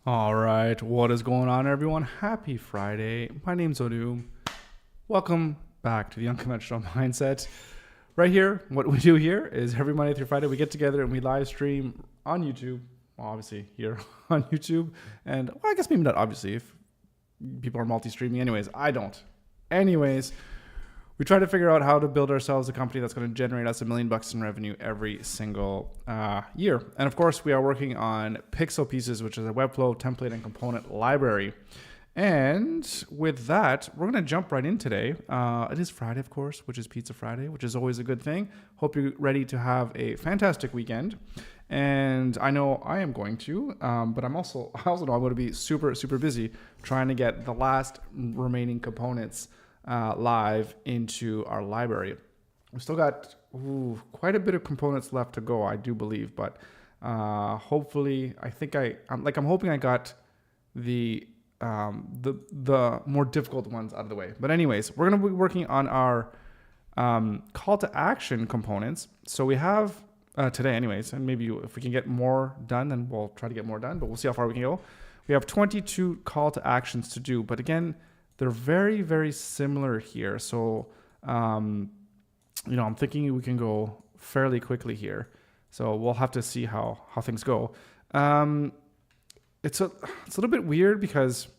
All right, what is going on, everyone? Happy Friday. My name's Odu. Welcome back to the Unconventional Mindset. Right here, what we do here is every Monday through Friday we get together and we live stream on YouTube. Well, obviously here on YouTube, and well, I guess maybe not obviously if people are multi-streaming. Anyways, I don't. Anyways, we try to figure out how to build ourselves a company that's going to generate us $1 million in revenue every single year. And of course, we are working on Piixel Pieces, which is a Webflow template and component library. And with that, we're going to jump right in today. It is Friday, of course, which is Pizza Friday, which is always a good thing. Hope you're ready to have a fantastic weekend. And I know I am going to, but I also know I'm going to be super, super busy trying to get the last remaining components live into our library. We still got quite a bit of components left to go, I do believe, but hopefully, I'm hoping I got the more difficult ones out of the way. But anyways, we're gonna be working on our call to action components. So we have today, anyways, and maybe if we can get more done, then we'll try to get more done. But we'll see how far we can go. We have 22 call to actions to do, but again, they're very, very similar here. So, I'm thinking we can go fairly quickly here. So we'll have to see how things go. It's a little bit weird because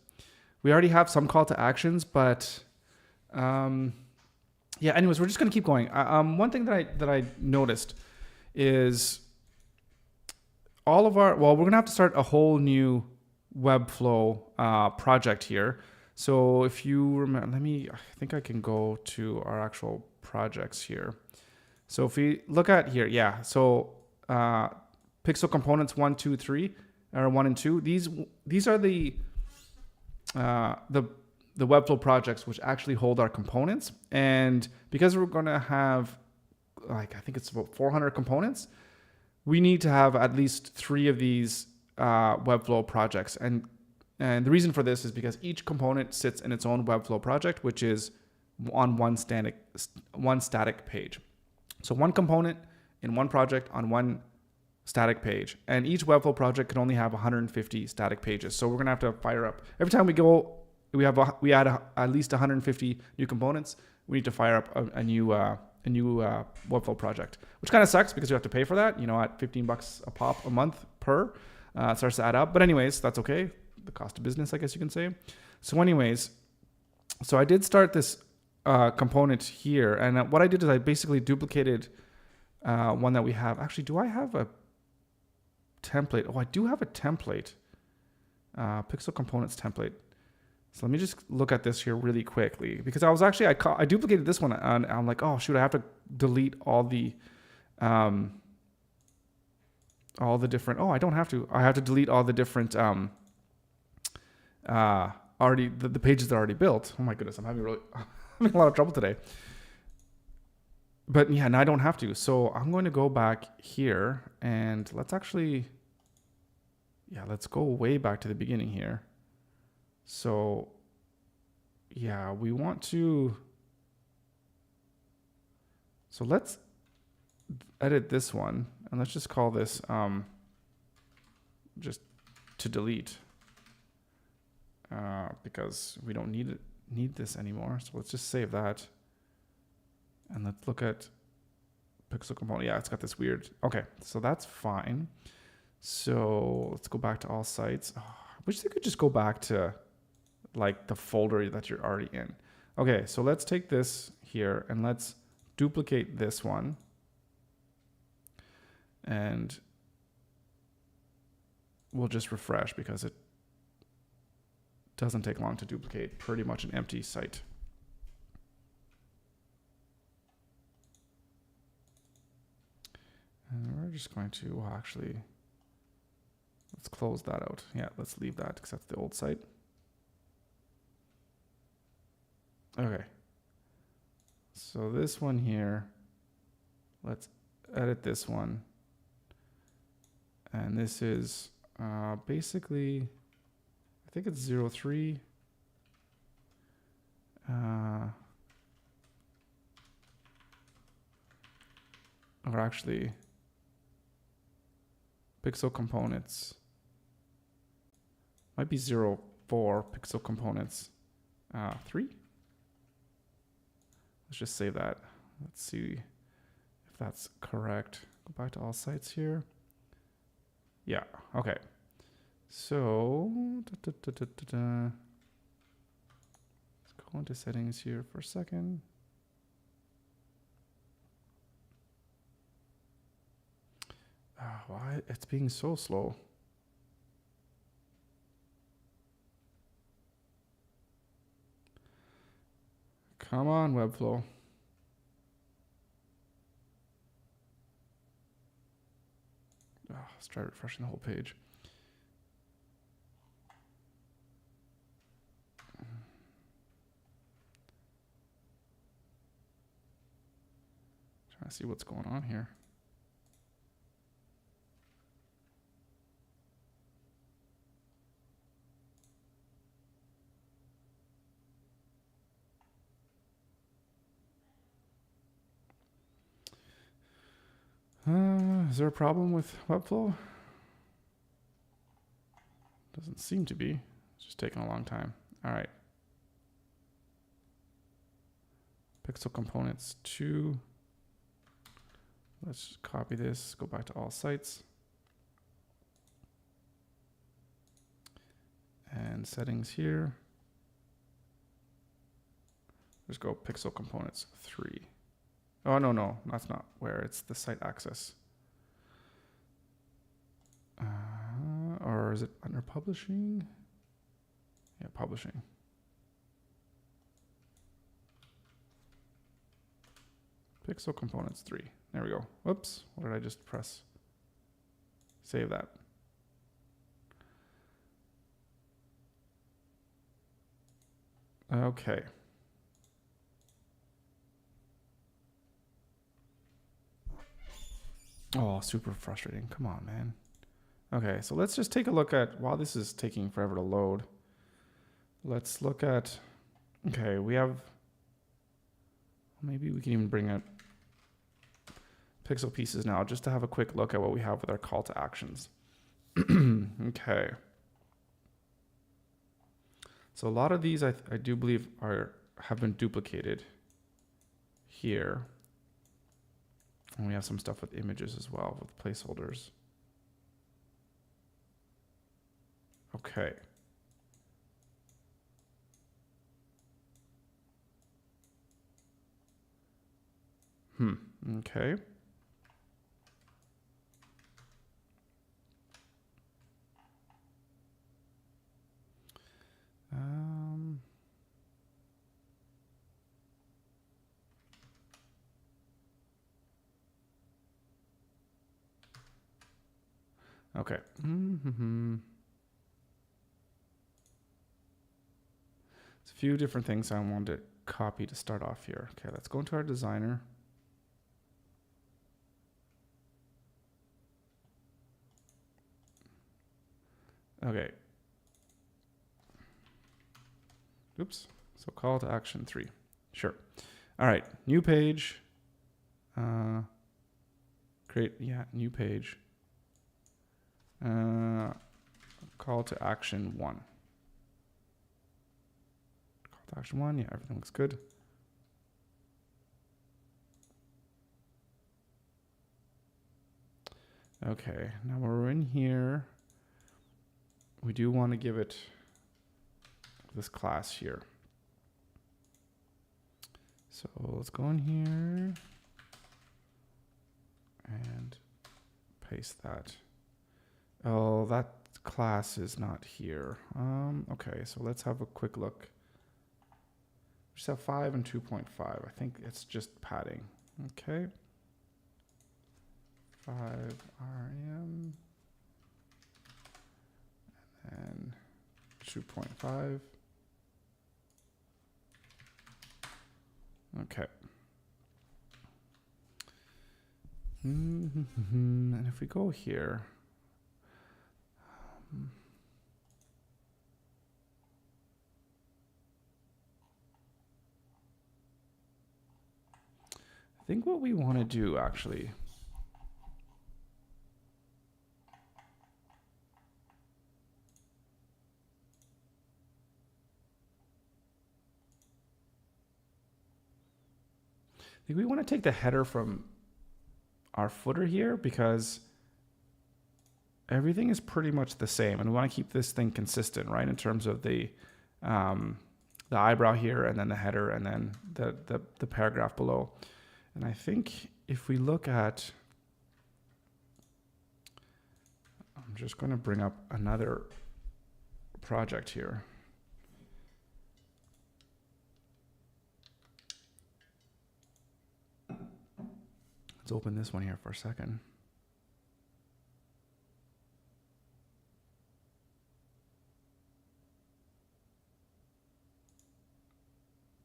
we already have some call to actions, but anyways, we're just going to keep going. One thing that I noticed is we're going to have to start a whole new Webflow project here. So if you remember, I think I can go to our actual projects here. So if we look at here, so Piixel components 1, 2, 3, or 1 and 2. These are the Webflow projects which actually hold our components. And because we're going to have, I think it's about 400 components, we need to have at least 3 of these Webflow projects. And the reason for this is because each component sits in its own Webflow project, which is on one static page. So one component in one project on one static page. And each Webflow project can only have 150 static pages. So we're going to have to fire up. Every time we add at least 150 new components, we need to fire up a new Webflow project, which kind of sucks because you have to pay for that, at $15 a pop a month per. It starts to add up. But anyways, that's okay. The cost of business, I guess you can say. So anyways, I did start this component here. And what I did is I basically duplicated one that we have. Actually, do I have a template? Oh, I do have a template. Piixel components template. So let me just look at this here really quickly because I duplicated this one and I'm like, oh shoot, I have to delete all the different. Oh, I don't have to. I have to delete all the different already the pages that are already built. Oh my goodness, I'm having a lot of trouble today. But yeah, now I don't have to. So I'm going to go back here and let's go way back to the beginning here. So yeah, we want to, so let's edit this one and let's just call this just to delete because we don't need this anymore. So let's just save that. And let's look at Piixel component. Yeah, it's got this weird. Okay, so that's fine. So let's go back to all sites. Oh, I wish they could just go back to like the folder that you're already in. Okay, so let's take this here and let's duplicate this one. And we'll just refresh because it doesn't take long to duplicate pretty much an empty site. And we're just going to, let's close that out. Yeah, let's leave that because that's the old site. Okay. So this one here, let's edit this one. And this is basically, I think it's 03. Or actually, Piixel components Might be 0.4 pixel components 3. Let's just save that. Let's see if that's correct. Go back to all sites here. Yeah, okay. So, let's go into settings here for a second. Why? It's being so slow. Come on, Webflow. Let's try refreshing the whole page. Trying to see what's going on here. Is there a problem with Webflow? Doesn't seem to be. It's just taking a long time. All right. Pixel components 2. Let's just copy this, go back to all sites. And settings here. Just go pixel components 3. Oh, no, that's not where. It's the site access. Or is it under publishing? Yeah, publishing. Pixel components 3. There we go. Whoops. What did I just press? Save that. Okay. Oh, super frustrating. Come on, man. Okay, so let's just take a look at, while this is taking forever to load, let's look at, okay, we have, maybe we can even bring up Piixel Pieces now just to have a quick look at what we have with our call to actions. Okay. So a lot of these I do believe have been duplicated here. And we have some stuff with images as well, with placeholders. Okay. Okay. Okay. There's a few different things I wanted to copy to start off here. Okay, let's go into our designer. Okay. Oops. So call to action 3. Sure. All right. New page. New page. Call to action 1. Call to action 1. Yeah, everything looks good. Okay. Now we're in here. We do want to give it this class here. So let's go in here and paste that. Oh, that class is not here. Okay, so let's have a quick look. We just have 5 and 2.5. I think it's just padding. Okay. 5 RM and 2.5. Okay. And if we go here, I think what we want to do actually think we want to take the header from our footer here because everything is pretty much the same, and we want to keep this thing consistent, right? In terms of the eyebrow here, and then the header, and then the paragraph below. And I think if we look at, I'm just going to bring up another project here. Let's open this one here for a second.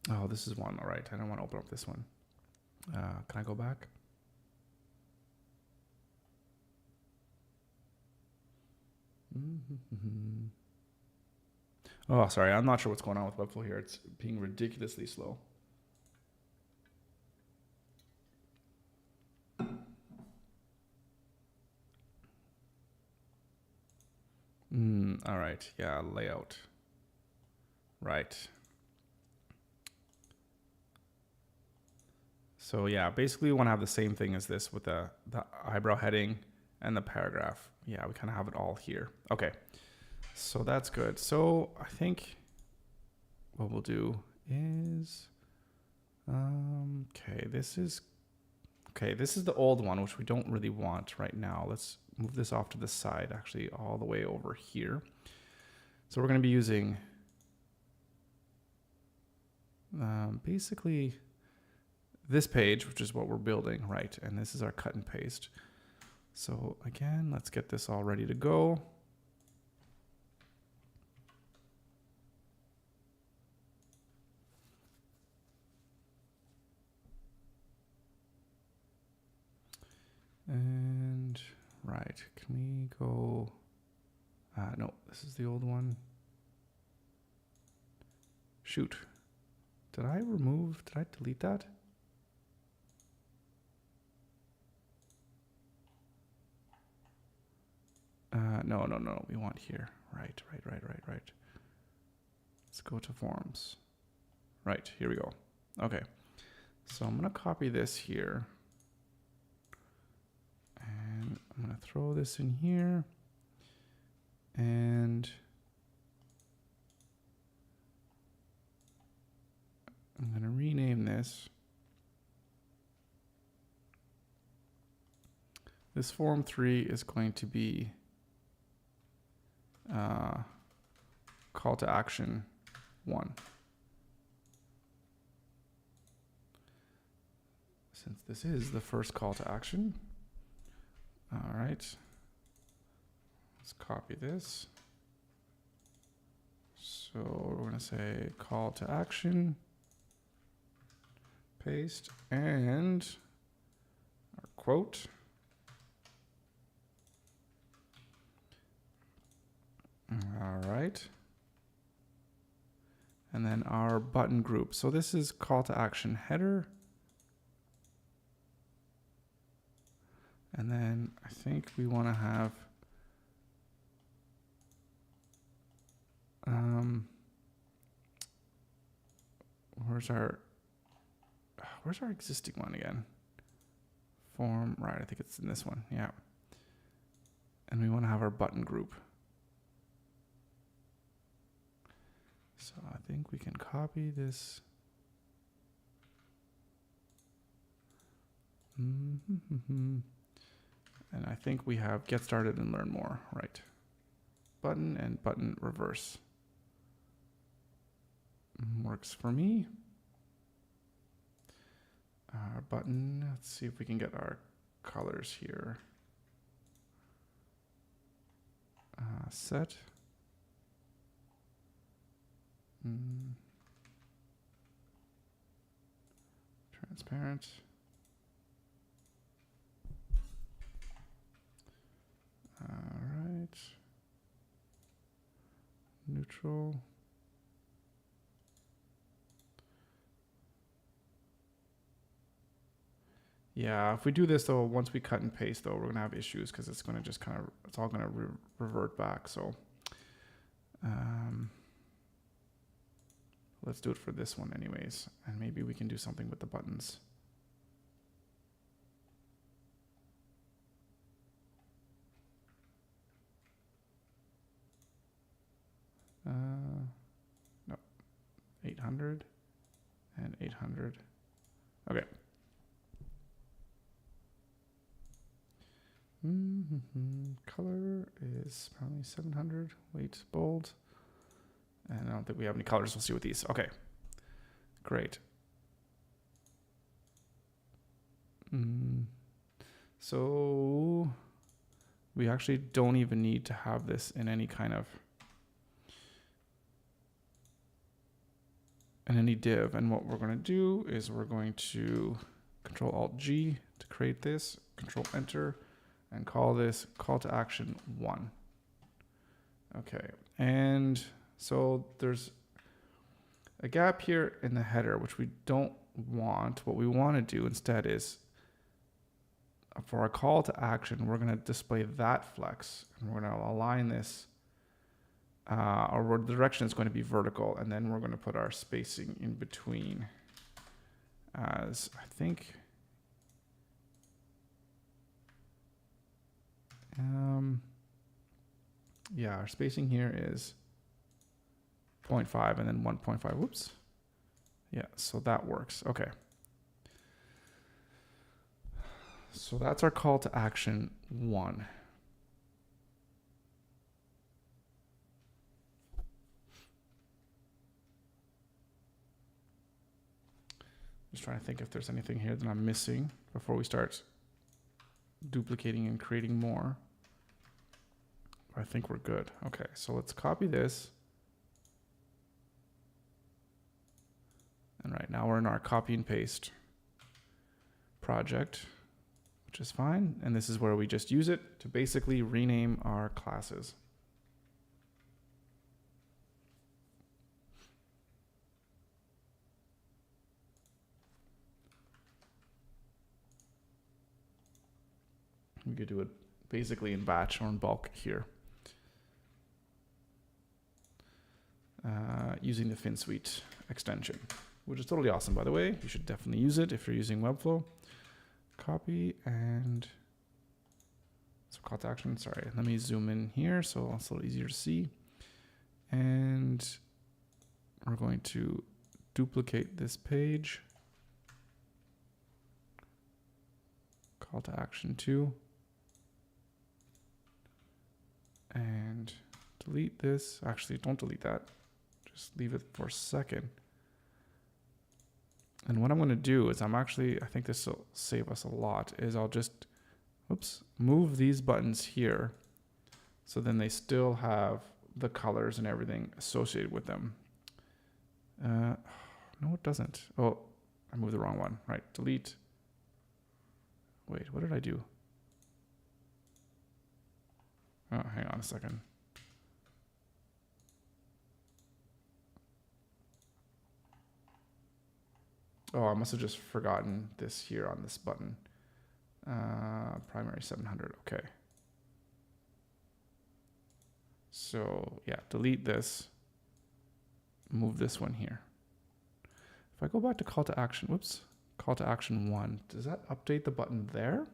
Oh, this is one. All right. I don't want to open up this one. Can I go back? Oh, sorry. I'm not sure what's going on with Webflow here. It's being ridiculously slow. All right. Yeah, layout. Right. So yeah, basically we want to have the same thing as this with the eyebrow heading and the paragraph. Yeah, we kind of have it all here. Okay, so that's good. So I think what we'll do is, okay, this is the old one, which we don't really want right now. Let's move this off to the side, actually all the way over here. So we're going to be using basically this page, which is what we're building, right? And this is our cut and paste. So again, let's get this all ready to go. And right, can we go, no, this is the old one. Shoot, did I delete that? No, we want here. Right. Let's go to forms. Right, here we go. Okay, so I'm gonna copy this here. And I'm gonna throw this in here. And I'm gonna rename this. This form 3 is going to be call to action 1. Since this is the first call to action. All right. Let's copy this. So we're going to say call to action, paste, and our quote. All right. And then our button group. So this is call to action header. And then I think we want to have where's our existing one again? Form, right, I think it's in this one, yeah. And we want to have our button group. So I think we can copy this. And I think we have get started and learn more, right? Button and button reverse. Works for me. Our button, let's see if we can get our colors here. Set. Transparent. All right. Neutral. Yeah, if we do this though, once we cut and paste though, we're gonna have issues because it's gonna just kind of, it's all gonna revert back. So let's do it for this one anyways. And maybe we can do something with the buttons. 800 and 800. Okay. Color is probably 700. Weight bold. And I don't think we have any colors. We'll see with these. Okay. Great. So we actually don't even need to have this in any kind of any div. And what we're going to do is we're going to Control Alt G to create this, Control Enter, and call this call to action 1. Okay. And so there's a gap here in the header, which we don't want. What we want to do instead is for our call to action, we're going to display that flex, and we're going to align this, or the direction is going to be vertical, and then we're going to put our spacing in between as I think, yeah, our spacing here is 0.5 and then 1.5. Whoops. Yeah, so that works. Okay. So that's our call to action 1. Just trying to think if there's anything here that I'm missing before we start duplicating and creating more. I think we're good. Okay, so let's copy this. And right now we're in our copy and paste project, which is fine. And this is where we just use it to basically rename our classes. We could do it basically in batch or in bulk here. Using the FinSuite extension, which is totally awesome, by the way. You should definitely use it if you're using Webflow. Copy and so call to action. Sorry, let me zoom in here so it's a little easier to see. And we're going to duplicate this page. Call to action 2. And delete this. Actually, don't delete that. Just leave it for a second. And what I'm going to do is I think this will save us a lot, is I'll just, move these buttons here. So then they still have the colors and everything associated with them. No, it doesn't. Oh, I moved the wrong one. Right, delete. Wait, what did I do? Oh, hang on a second. Oh, I must have just forgotten this here on this button. Primary 700, okay. So yeah, delete this, move this one here. If I go back to call to action, call to action 1, does that update the button there?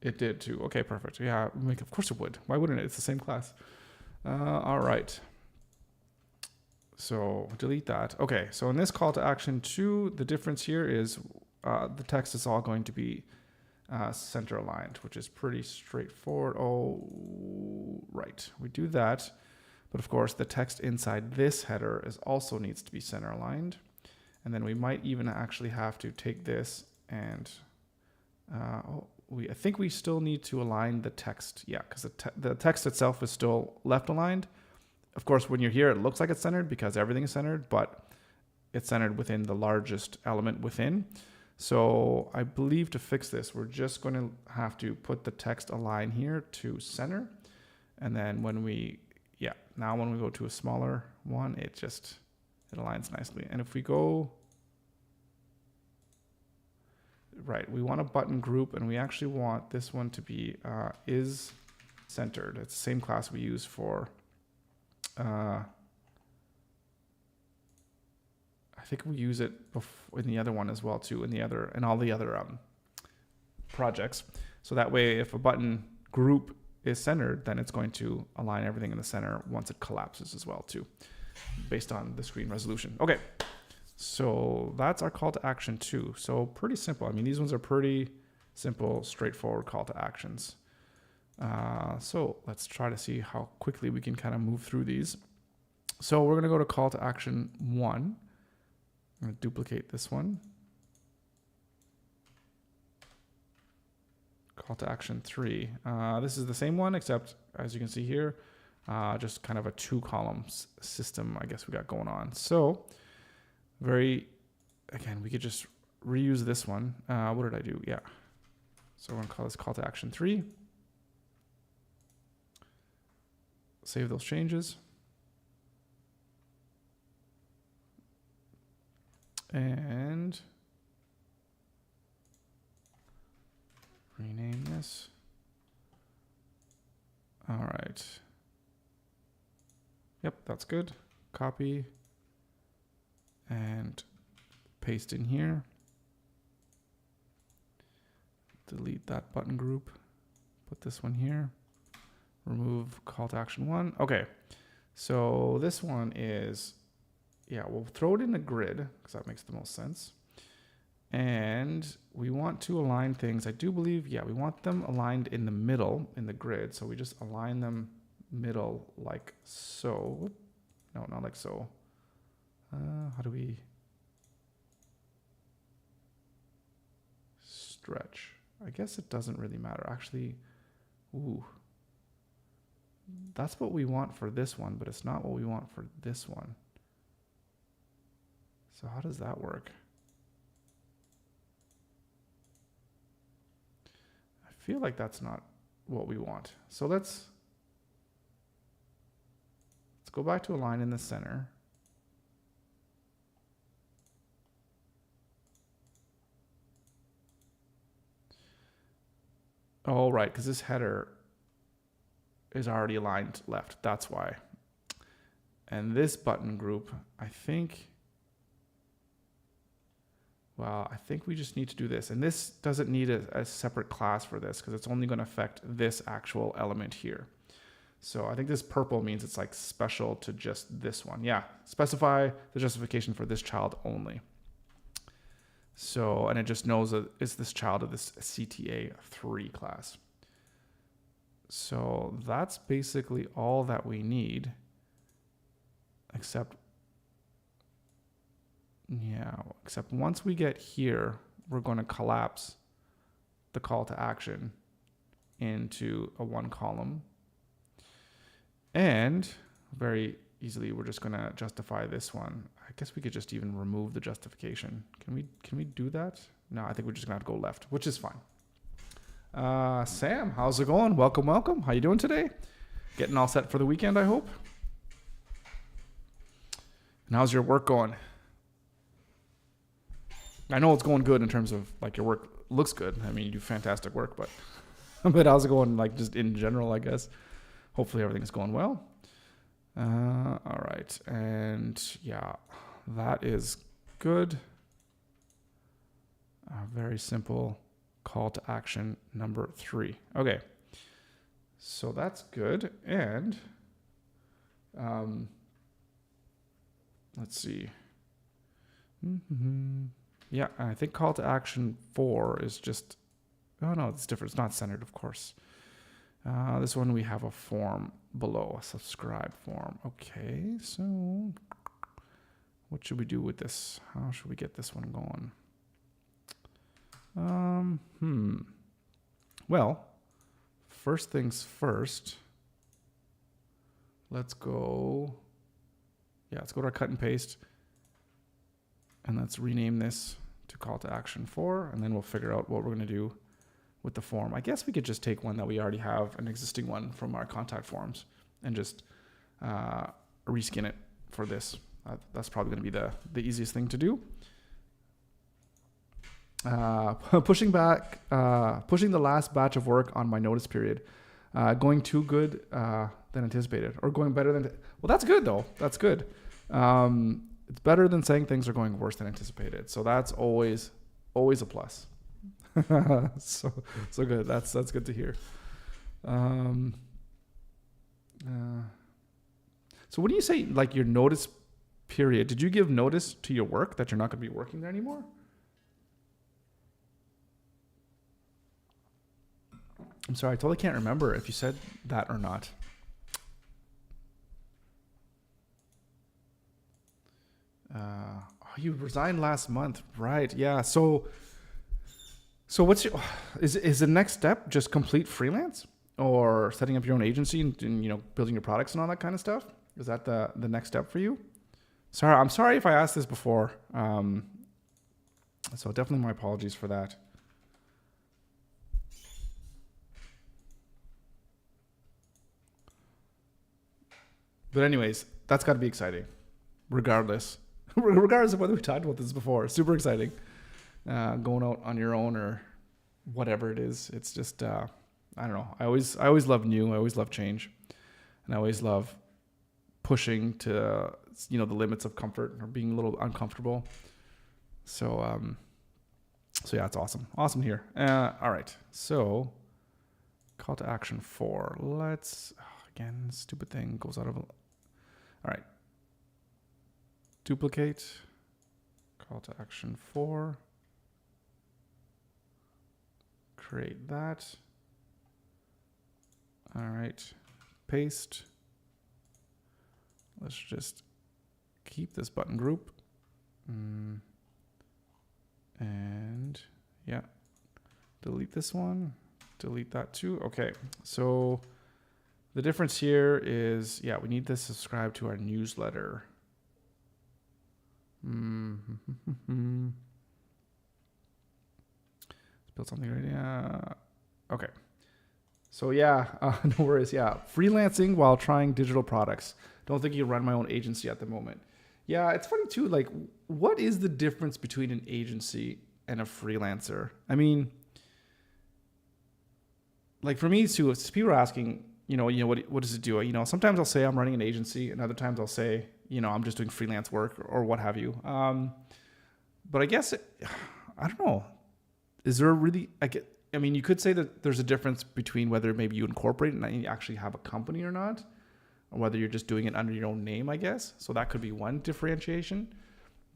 It did too. Okay, perfect. Yeah, of course it would. Why wouldn't it? It's the same class. All right. So delete that. Okay, so in this call to action 2, the difference here is the text is all going to be center aligned, which is pretty straightforward. Oh, right. We do that. But of course, the text inside this header also needs to be center aligned. And then we might even actually have to take this and I think we still need to align the text. Yeah, because the text itself is still left aligned. Of course, when you're here, it looks like it's centered because everything is centered, but it's centered within the largest element within. So I believe to fix this, we're just going to have to put the text align here to center. And then when we go to a smaller one, it aligns nicely. And if we go, right, we want a button group, and we actually want this one to be is centered. It's the same class we use for I think we use it in the other one as well too, in all the other projects. So that way, if a button group is centered, then it's going to align everything in the center once it collapses as well too. based on the screen resolution. Okay, so that's our call to action 2. So pretty simple. I mean, these ones are pretty simple, straightforward call to actions. So let's try to see how quickly we can kind of move through these. So we're going to go to call to action 1. I'm going to duplicate this one. Call to action 3. This is the same one, except as you can see here, just kind of a 2 columns system, I guess we got going on. So again, we could just reuse this one. What did I do? Yeah. So we're going to call this call to action 3. Save those changes. And rename this. All right. Yep, that's good. Copy and paste in here. Delete that button group. Put this one here. Remove call to action 1. Okay. So this one is, yeah, we'll throw it in the grid because that makes the most sense. And we want to align things. I do believe, yeah, we want them aligned in the middle in the grid. So we just align them middle like so. No, not like so. How do we stretch? I guess it doesn't really matter. Actually, ooh, that's what we want for this one, but it's not what we want for this one. So how does that work? I feel like that's not what we want. So let's go back to align in the center. Oh, right, because this header is already aligned left. That's why. And this button group, I think we just need to do this. And this doesn't need a separate class for this because it's only going to affect this actual element here. So I think this purple means it's like special to just this one. Yeah, specify the justification for this child only. So, and it just knows that it's this child of this CTA 3 class. So that's basically all that we need, except once we get here, we're going to collapse the call to action into a 1 column. And very easily, we're just going to justify this one. I guess we could just even remove the justification. Can we do that? No, I think we're just going to have to go left, which is fine. Sam, how's it going? Welcome, welcome. How you doing today? Getting all set for the weekend, I hope. And how's your work going? I know it's going good in terms of like your work looks good. I mean, you do fantastic work, but how's it going like just in general, I guess? Hopefully everything's going well. All right. And yeah, that is good. Very simple call to action number 3. Okay. So that's good. And let's see. Yeah, I think call to action 4 is just, oh no, it's different. It's not centered, of course. This one we have a form below, a subscribe form. Okay, so what should we do with this? How should we get this one going? Well, first things first, let's go to our cut and paste, and let's rename this to call to action 4, and then we'll figure out what we're going to do with the form. I guess we could just take one that we already have, an existing one from our contact forms, and just reskin it for this. That's probably going to be the easiest thing to do. Pushing the last batch of work on my notice period. Going too good than anticipated, or going better than... Well, that's good, though. That's good. It's better than saying things are going worse than anticipated. So that's always a plus. so good. That's good to hear. So what do you say, like your notice period? Did you give notice to your work that you're not going to be working there anymore? I'm sorry, I totally can't remember if you said that or not. You resigned last month, right? Yeah. So what's your is the next step just complete freelance or setting up your own agency and building your products and all that kind of stuff? Is that the next step for you? Sorry, I'm sorry if I asked this before. So definitely my apologies for that. But anyways, that's got to be exciting, regardless of whether we talked about this before. Super exciting. Going out on your own or whatever it is. It's just I don't know. I always love new. I always love change, and I always love pushing to the limits of comfort or being a little uncomfortable. So yeah, it's awesome here. All right, so call to action 4. Let's again, stupid thing goes out of. All right, duplicate. Call to action 4. Create that. All right, paste. Let's just keep this button group. And yeah, delete this one, delete that too. Okay, so the difference here is, yeah, we need to subscribe to our newsletter. Let's build something right. Yeah. Okay. So yeah, no worries. Yeah, freelancing while trying digital products. Don't think you run my own agency at the moment. Yeah, it's funny too. Like, what is the difference between an agency and a freelancer? I mean, like for me too, if people are asking, what does it do? Sometimes I'll say I'm running an agency, and other times I'll say, I'm just doing freelance work or what have you. But I guess I don't know. Is there really? You could say that there's a difference between whether maybe you incorporate it and you actually have a company or not, or whether you're just doing it under your own name, I guess. So that could be one differentiation.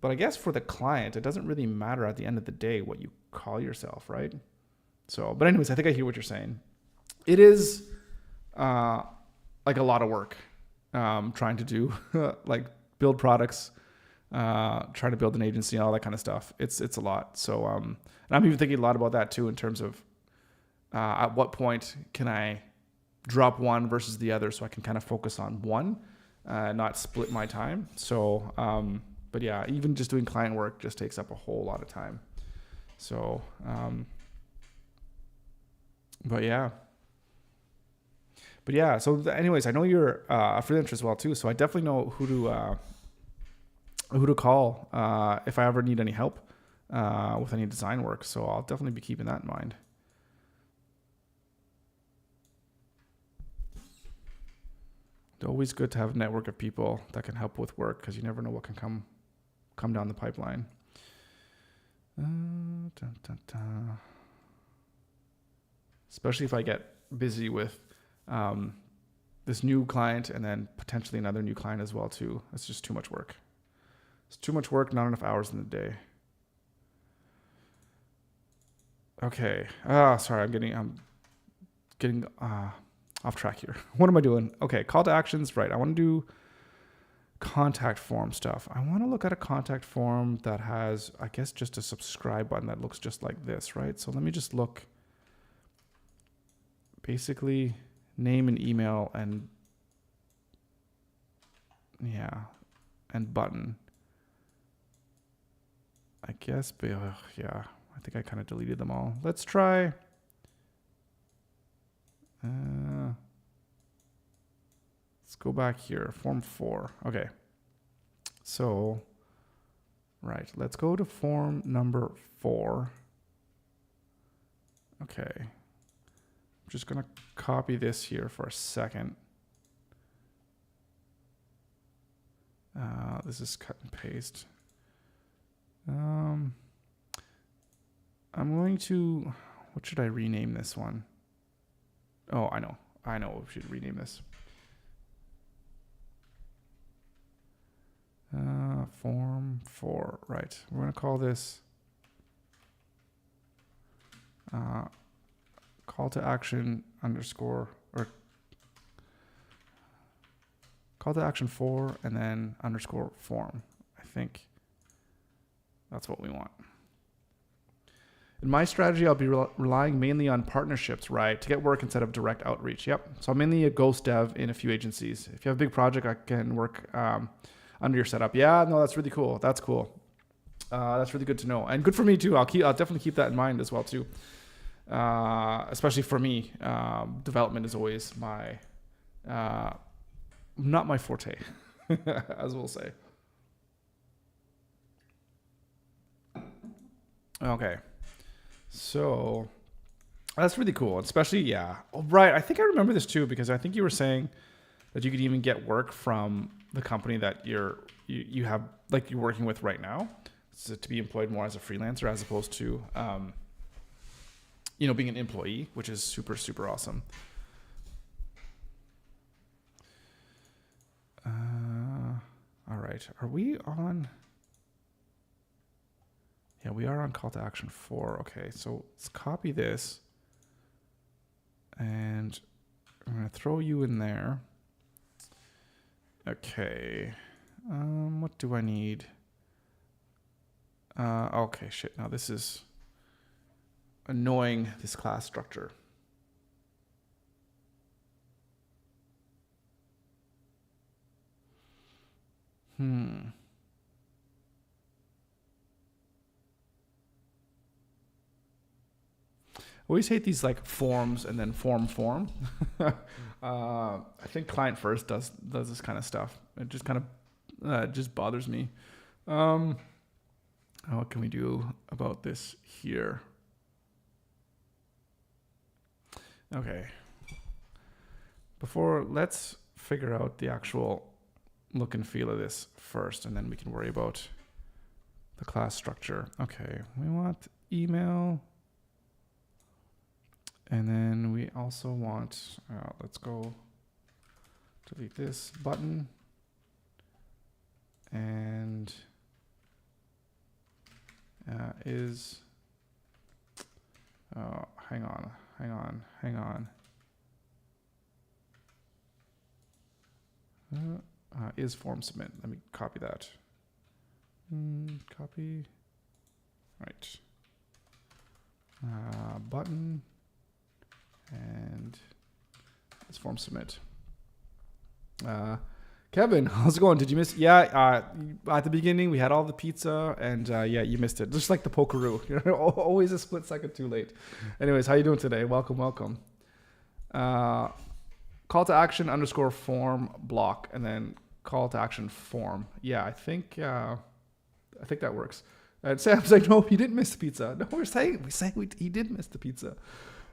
But I guess for the client, it doesn't really matter at the end of the day what you call yourself, right? So, but anyways, I think I hear what you're saying. It is like a lot of work trying to do like build products, trying to build an agency and all that kind of stuff. It's a lot. So and I'm even thinking a lot about that too in terms of at what point can I drop one versus the other so I can kind of focus on one, not split my time. So, but yeah, even just doing client work just takes up a whole lot of time. So, but yeah. So anyways, I know you're a freelancer as well too. So I definitely know who to call if I ever need any help with any design work. So I'll definitely be keeping that in mind. It's always good to have a network of people that can help with work because you never know what can come down the pipeline. Especially if I get busy with this new client and then potentially another new client as well too. It's just too much work. It's too much work, not enough hours in the day. Okay. Sorry, I'm getting off track here. What am I doing? Okay, call to actions. Right. I want to do contact form stuff. I want to look at a contact form that has, I guess, just a subscribe button that looks just like this, right? So let me just look. Basically, name and email and button. I guess, but yeah, I think I kind of deleted them all. Let's try. Let's go back here. Form 4. Okay. So, right. Let's go to form number 4. Okay. I'm just going to copy this here for a second. This is cut and paste. I'm going to, what should I rename this one? Oh, I know. We should rename this. 4, right. We're going to call this call to action underscore, or call to action 4 and then underscore form. I think that's what we want. In my strategy, I'll be relying mainly on partnerships, right, to get work instead of direct outreach. Yep. So I'm mainly a ghost dev in a few agencies. If you have a big project, I can work under your setup. Yeah, no, that's really cool. That's cool. That's really good to know, and good for me too. I'll definitely keep that in mind as well too. Especially for me, development is always my not my forte, as we'll say. Okay. So that's really cool, especially, yeah. Oh, right. I think I remember this too, because I think you were saying that you could even get work from the company that you have, like, you're working with right now, so to be employed more as a freelancer as opposed to, being an employee, which is super, super awesome. All right. Are we on? Yeah, we are on call to action 4. Okay, so let's copy this. And I'm going to throw you in there. Okay. What do I need? Okay, shit. Now this is annoying, this class structure. I always hate these like forms and then form. I think client first does this kind of stuff. It just kind of just bothers me. What can we do about this here? Okay. Let's figure out the actual look and feel of this first, and then we can worry about the class structure. Okay, we want email. And then we also want, let's go delete this button. And hang on. Is form submit. Let me copy that. Copy. Right. Button. And let's form submit. Kevin, how's it going? Did you miss? Yeah, at the beginning we had all the pizza, and yeah, you missed it. Just like the pokeroo, you're always a split second too late. Anyways, how you doing today? Welcome. Call to action underscore form block, and then call to action form. Yeah, I think that works. And Sam's like, no, he didn't miss the pizza. No, we're saying he did miss the pizza.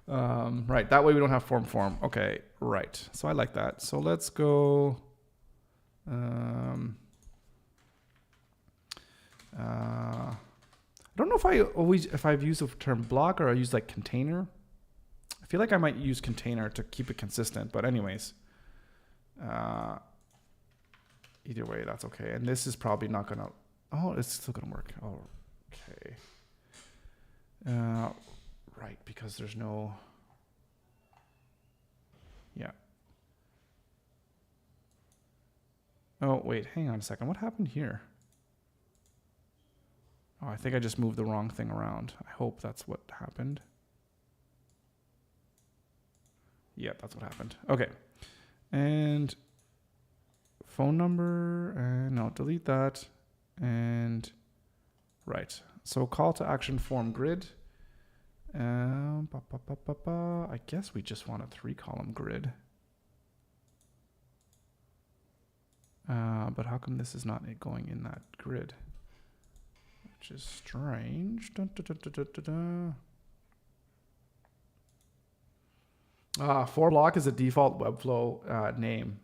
Right, that way we don't have form. Okay, right. So I like that. So let's go. I don't know if I've used the term block or I use like container. I feel like I might use container to keep it consistent, but anyways, either way, that's okay. And this is probably not gonna. Oh, it's still gonna work. Oh, okay. Right, because there's no. Yeah. Oh, wait, hang on a second. What happened here? Oh, I think I just moved the wrong thing around. I hope that's what happened. Yeah, that's what happened. Okay. And phone number, and no, delete that. And right. So call to action form grid. I guess we just want a 3-column grid. But how come this is not going in that grid? Which is strange. For block is a default Webflow name.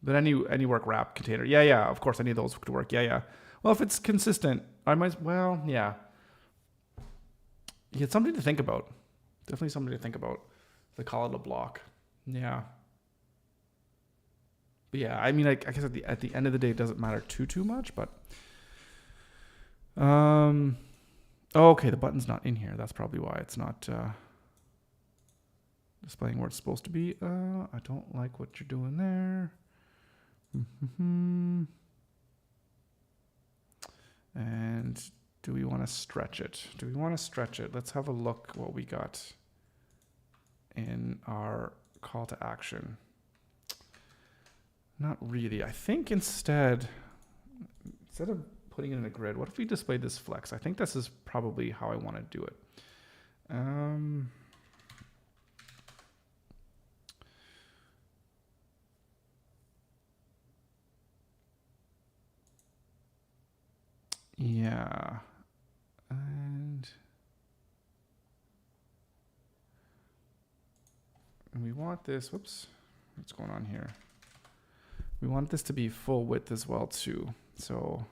But any work wrap container. Yeah, of course any of those could work. Yeah. Well, if it's consistent, I might, well, yeah. It's something to think about. Definitely something to think about. They call it a block. Yeah. But yeah, I mean, I guess at the end of the day, it doesn't matter too much, but Oh, okay, the button's not in here. That's probably why it's not displaying where it's supposed to be. I don't like what you're doing there. And do we want to stretch it? Do we want to stretch it? Let's have a look what we got in our call to action. Not really. I think instead of putting it in a grid, what if we displayed this flex? I think this is probably how I want to do it. Yeah. And we want this, whoops, what's going on here? We want this to be full width as well too. So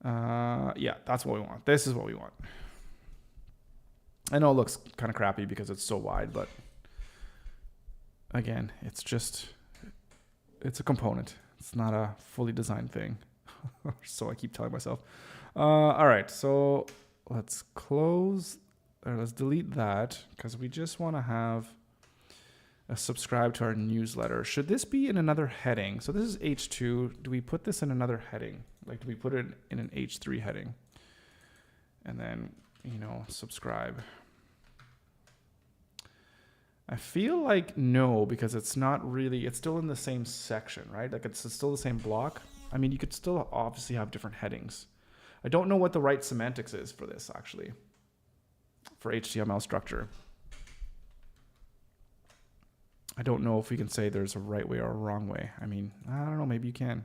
yeah, that's what we want. This is what we want. I know it looks kind of crappy because it's so wide, but again, it's a component. It's not a fully designed thing. So I keep telling myself. All right, so let's close, or let's delete that because we just want to have a subscribe to our newsletter. Should this be in another heading? So this is H2. Do we put this in another heading? Like, do we put it in an H3 heading? And then, subscribe. I feel like no, because it's not really, it's still in the same section, right? Like it's still the same block. I mean, you could still obviously have different headings. I don't know what the right semantics is for this actually, for HTML structure. I don't know if we can say there's a right way or a wrong way. I mean, I don't know, maybe you can.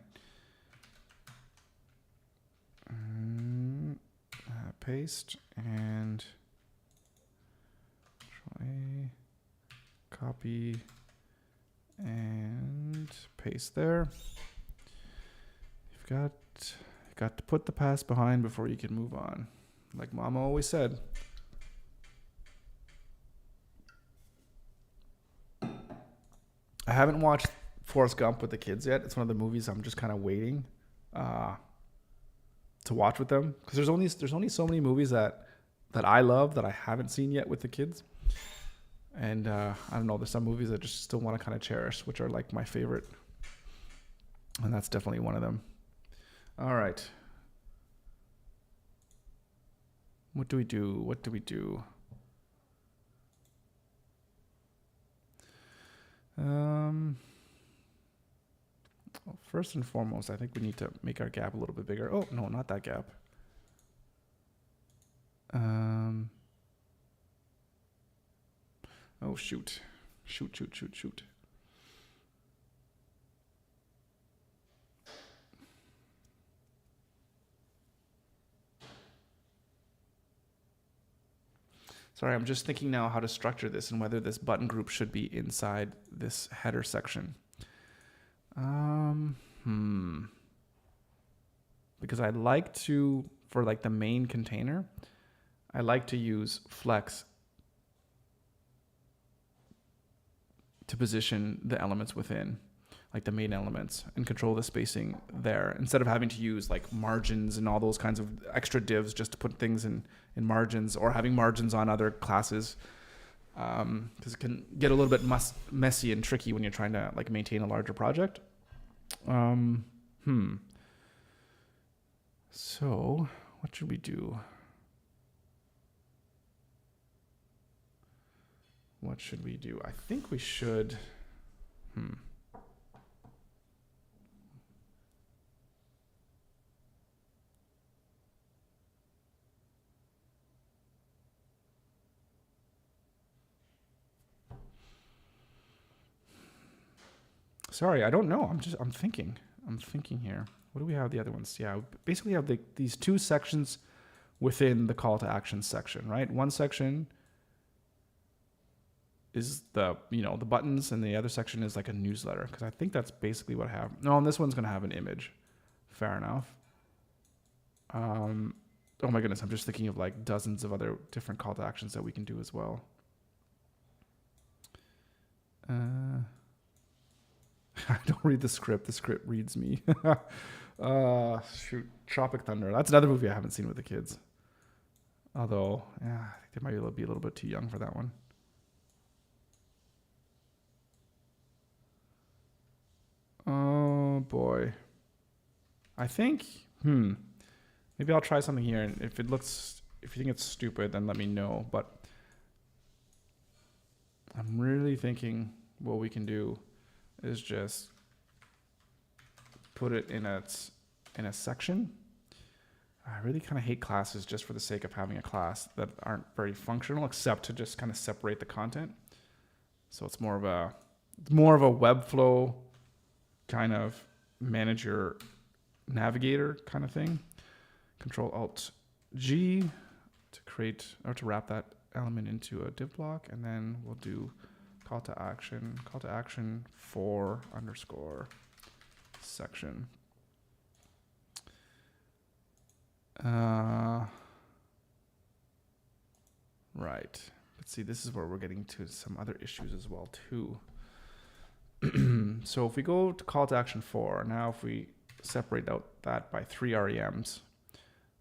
Paste and copy and paste there. You've got to put the past behind before you can move on, like Mama always said. I haven't watched Forrest Gump with the kids yet. It's one of the movies I'm just kind of waiting to watch with them, because there's only so many movies that I love that I haven't seen yet with the kids. And I don't know, there's some movies I just still want to kind of cherish, which are like my favorite. And that's definitely one of them. All right. What do we do? Well, first and foremost, I think we need to make our gap a little bit bigger. Oh, no, not that gap. Oh, shoot. Shoot. Sorry, I'm just thinking now how to structure this and whether this button group should be inside this header section. Because I'd like to, for like the main container, I like to use flex to position the elements within, like the main elements, and control the spacing there, instead of having to use like margins and all those kinds of extra divs just to put things in margins, or having margins on other classes, because it can get a little bit messy and tricky when you're trying to like maintain a larger project. So what should we do? I think we should, Sorry, I don't know. I'm thinking here. What do we have the other ones? Yeah, we basically have these two sections within the call to action section, right? One section is the buttons, and the other section is like a newsletter, because I think that's basically what I have. No, and this one's going to have an image. Fair enough. Oh my goodness, I'm just thinking of like dozens of other different call to actions that we can do as well. I don't read the script. The script reads me. Shoot. Tropic Thunder. That's another movie I haven't seen with the kids. Although, yeah, I think they might be a little bit too young for that one. Oh, boy. I think, maybe I'll try something here. And if you think it's stupid, then let me know. But I'm really thinking what we can do is just put it in a section. I really kind of hate classes just for the sake of having a class that aren't very functional, except to just kind of separate the content. So it's more of a Webflow kind of manager navigator kind of thing. Control Alt G to create or to wrap that element into a div block, and then we'll do call to action for underscore section. Right. Let's see. This is where we're getting to some other issues as well too. So if we go to call to action 4, now if we separate out that by 3 REMs,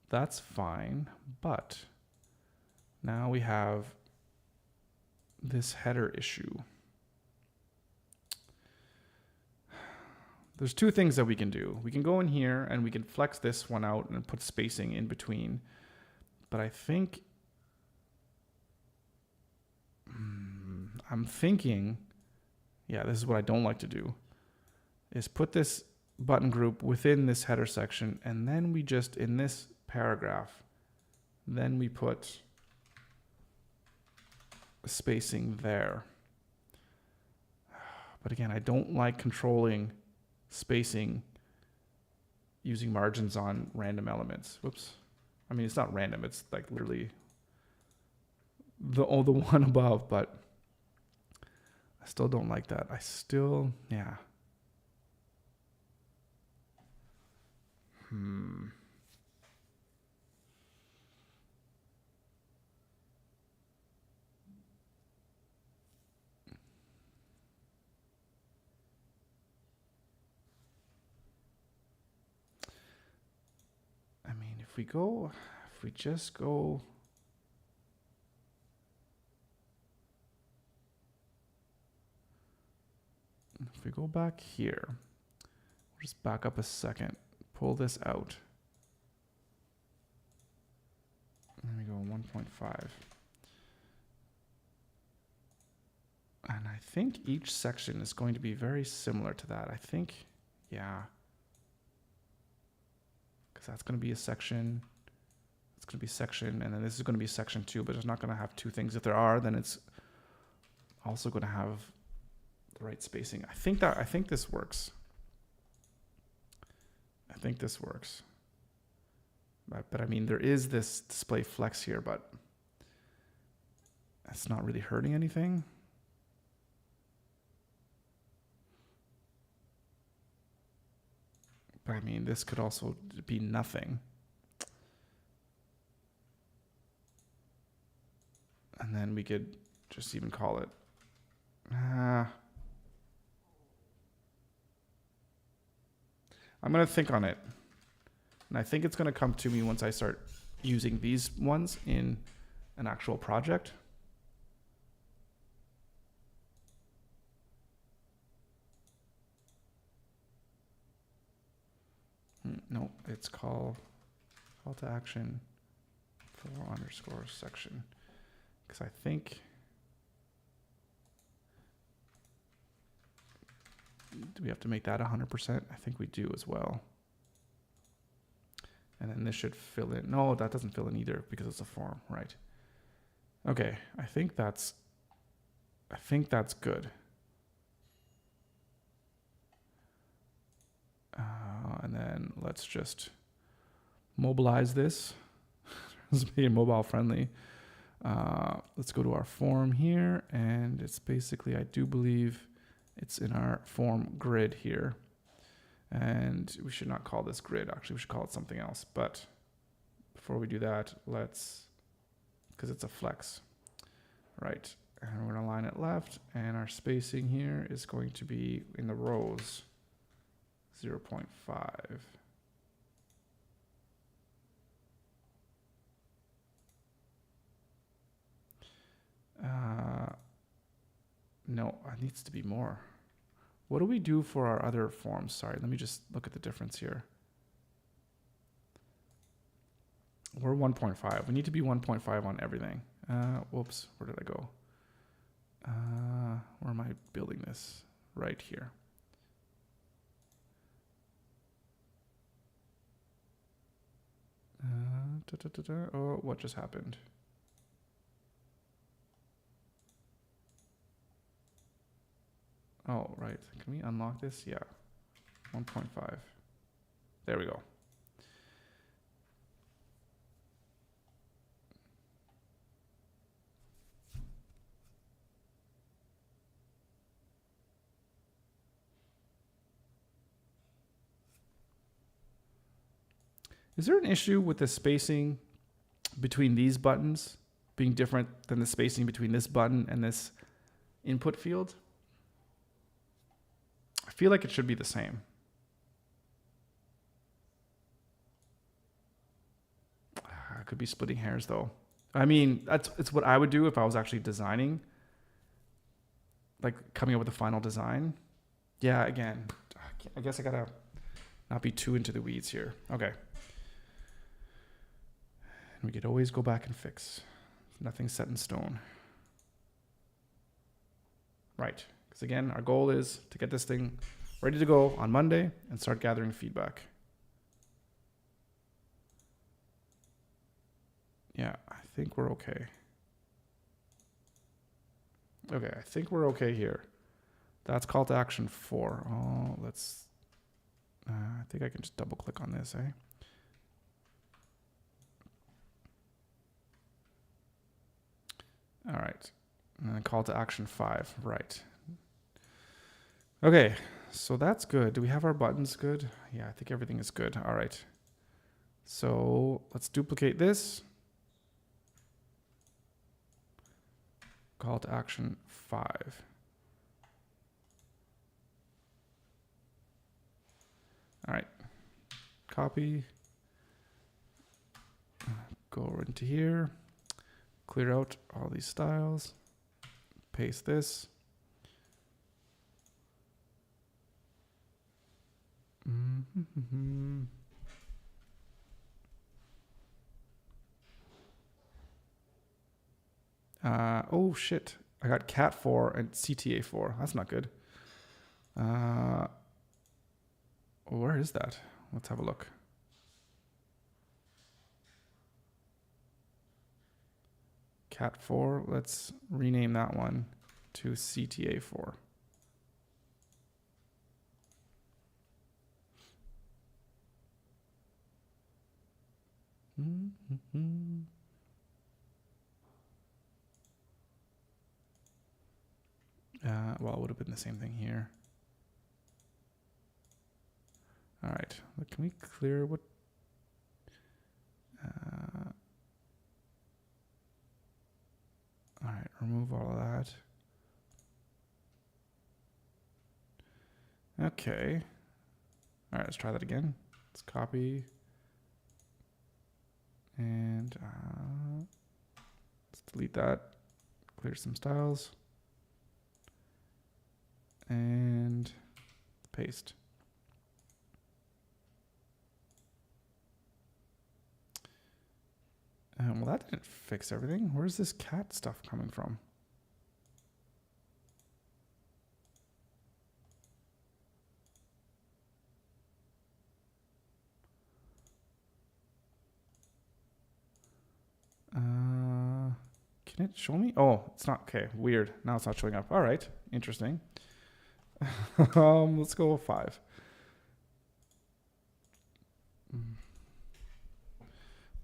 that's fine. But now we have this header issue. There's two things that we can do. We can go in here and we can flex this one out and put spacing in between. But I think, I'm thinking, yeah, this is what I don't like to do, is put this button group within this header section, and then we just, in this paragraph, then we put spacing there. But again, I don't like controlling spacing using margins on random elements. Whoops. I mean, it's not random. It's like literally the one above, but I still don't like that. Yeah. I mean, if we just go, if we go back here, we'll just back up a second, pull this out. There we go, 1.5. And I think each section is going to be very similar to that. I think, yeah. Because that's going to be a section. It's going to be section, and then this is going to be section 2, but it's not going to have two things. If there are, then it's also going to have the right spacing. I think this works. I think this works. But I mean, there is this display flex here, but that's not really hurting anything. But I mean, this could also be nothing. And then we could just even call it. I'm going to think on it. And I think it's going to come to me once I start using these ones in an actual project. No, it's call to action for underscore section. Because I think, do we have to make that 100%? I think we do as well. And then this should fill in. No, that doesn't fill in either because it's a form, right? Okay, I think that's good. And then let's just mobilize this. This is being mobile friendly. Let's go to our form here, and it's basically, I do believe it's in our form grid here. And we should not call this grid. Actually, we should call it something else. But before we do that, because it's a flex, right? And we're going to line it left. And our spacing here is going to be in the rows, 0.5. No, it needs to be more. What do we do for our other forms? Sorry, let me just look at the difference here. We're 1.5. We need to be 1.5 on everything. Whoops, where did I go? Where am I building this? Right here. Oh, what just happened? Oh, right. Can we unlock this? Yeah. 1.5. There we go. Is there an issue with the spacing between these buttons being different than the spacing between this button and this input field? I feel like it should be the same. I could be splitting hairs though. I mean, it's what I would do if I was actually designing, like coming up with a final design. Yeah, again, I guess I gotta not be too into the weeds here. Okay. We could always go back and fix. Nothing's set in stone. Right. Because again, our goal is to get this thing ready to go on Monday and start gathering feedback. Yeah, I think we're okay. Okay, I think we're okay here. That's call to action 4. Oh, let's... I think I can just double click on this, eh? All right, and then call to action 5, right. Okay, so that's good. Do we have our buttons good? Yeah, I think everything is good. All right. So let's duplicate this. Call to action 5. All right, copy, go into here. Clear out all these styles, paste this. Oh shit, I got cat 4 and CTA 4. That's not good. Where is that? Let's have a look. Cat 4, let's rename that one to CTA 4. Well, it would have been the same thing here. All right, can we clear what? All right, remove all of that. Okay. All right, let's try that again. Let's copy. And let's delete that. Clear some styles. And paste. Well, that didn't fix everything. Where's this cat stuff coming from? Can it show me? Oh, it's not. Okay, weird. Now it's not showing up. All right, interesting. Let's go with 5.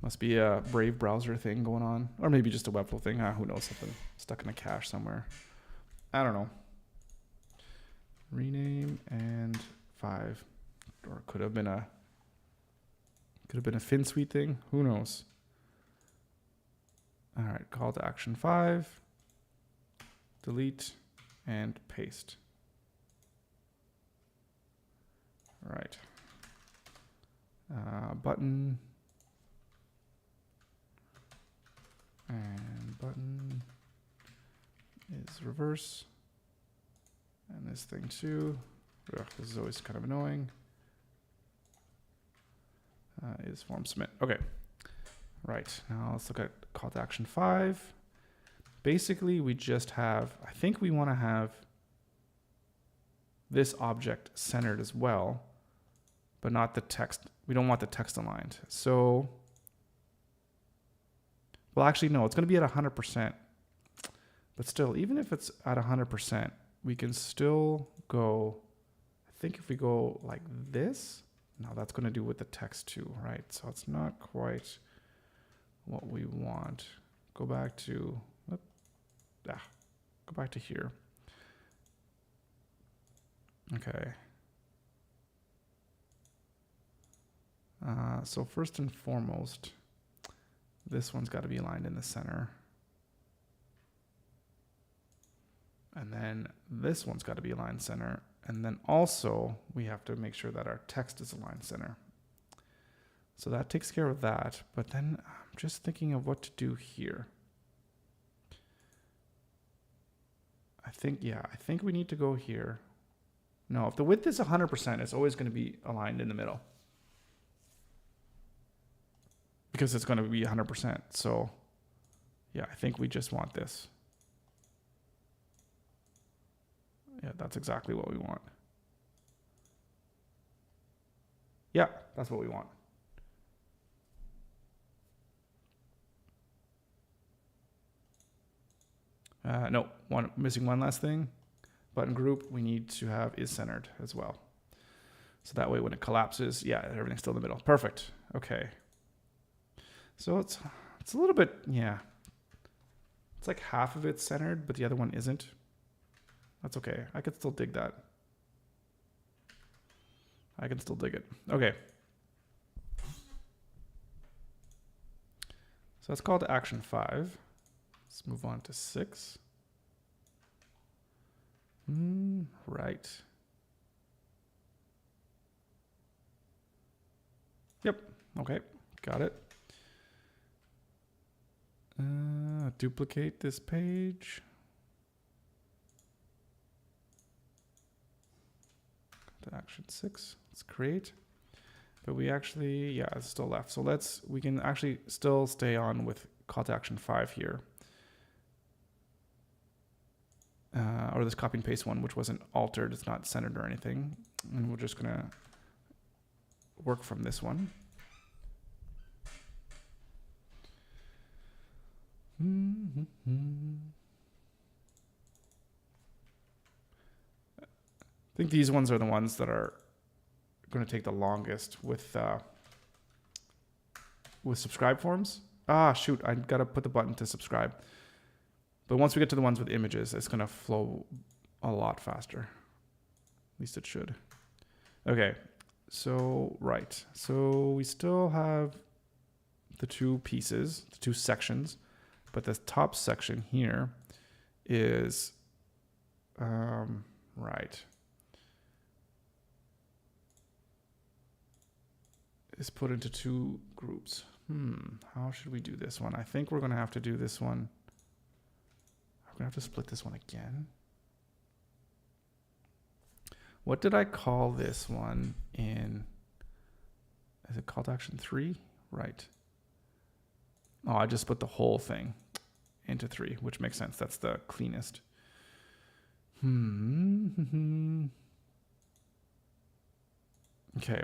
Must be a Brave browser thing going on. Or maybe just a Webflow thing. Who knows, something stuck in a cache somewhere. I don't know. Rename and 5. Or could have been a FinSuite thing. Who knows? All right, call to action 5. delete, and paste. All right. Button. And button is reverse. And this thing too. Ugh, this is always kind of annoying. Is form submit. Okay. Right. Now let's look at call to action 5. Basically, we just have, I think we want to have this object centered as well, but not the text. We don't want the text aligned. So, well, actually, no, it's going to be at 100%. But still, even if it's at 100%, we can still go, I think if we go like this, no, that's going to do with the text too, right? So it's not quite what we want. Go back to, go back to here. Okay. So first and foremost, this one's got to be aligned in the center. And then this one's got to be aligned center. And then also we have to make sure that our text is aligned center. So that takes care of that. But then I'm just thinking of what to do here. I think we need to go here. No, if the width is 100%, it's always going to be aligned in the middle. Because it's going to be 100%. So yeah, I think we just want this. Yeah, that's exactly what we want. Yeah, that's what we want. No, missing one last thing. Button group we need to have is centered as well. So that way when it collapses, yeah, everything's still in the middle. Perfect. Okay. So it's a little bit, yeah. It's like half of it's centered, but the other one isn't. That's okay. I could still dig that. I can still dig it. Okay. So that's called action 5. Let's move on to 6. Right. Yep. Okay. Got it. Duplicate this page. To action 6. Let's create. But we actually, yeah, it's still left. So we can actually still stay on with call to action 5 here. Or this copy and paste one, which wasn't altered. It's not centered or anything. And we're just going to work from this one. I think these ones are the ones that are going to take the longest with subscribe forms. Ah, shoot, I got to put the button to subscribe. But once we get to the ones with images, it's going to flow a lot faster. At least it should. Okay, so, right. So we still have the 2 pieces, the 2 sections, but the top section here is, right, is put into 2 groups. How should we do this one? I think we're going to have to do this one. We're going to have to split this one again. What did I call this one in? Is it call to action 3? Right. Oh, I just split the whole thing into 3, which makes sense. That's the cleanest. Okay,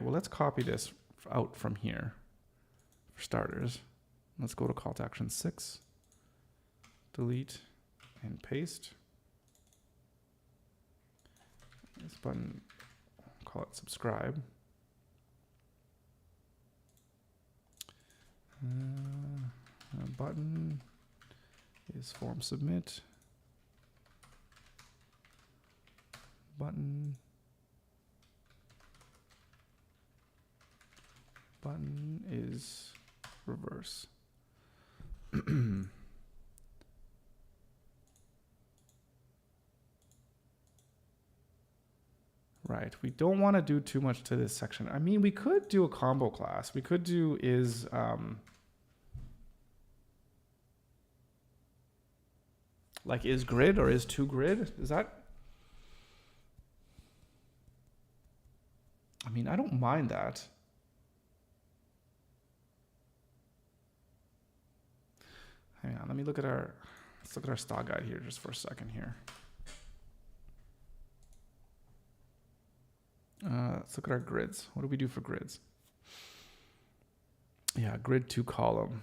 well, let's copy this out from here for starters. Let's go to call to action 6. Delete and paste. This button, call it subscribe. Button is form submit. Button is reverse. Right. We don't want to do too much to this section. I mean, we could do a combo class. We could do like is grid or is to grid. Is that? I mean, I don't mind that. Hang on, let me look at let's look at our style guide here just for a second here. Let's look at our grids. What do we do for grids? Yeah, grid to column.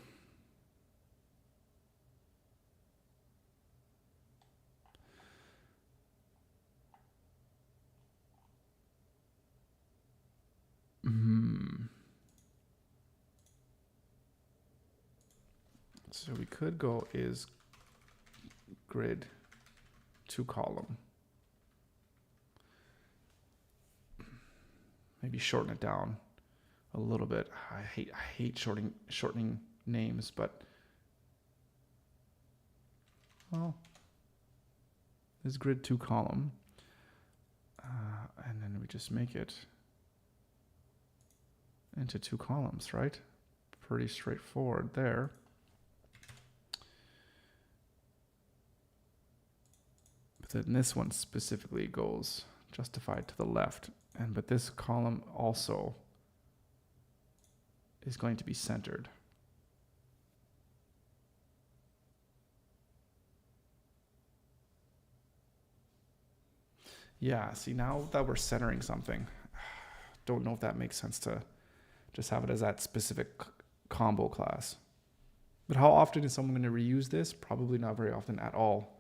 So we could go is grid to column. Maybe shorten it down a little bit. I hate shortening names, but well, is grid to column, and then we just make it into 2 columns, right? Pretty straightforward there. But then this one specifically goes justified to the left, but this column also is going to be centered. Yeah, see, now that we're centering something, don't know if that makes sense to just have it as that specific combo class. But how often is someone going to reuse this? Probably not very often at all.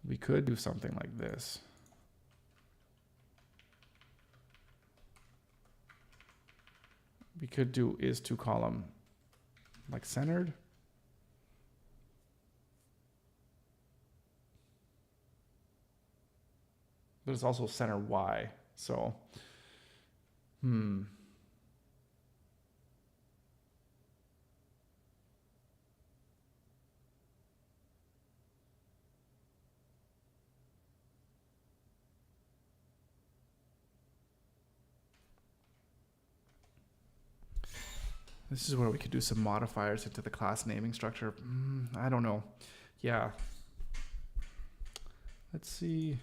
We could do something like this. We could do is to column like centered. But it's also center Y. So, this is where we could do some modifiers into the class naming structure. I don't know. Yeah. Let's see.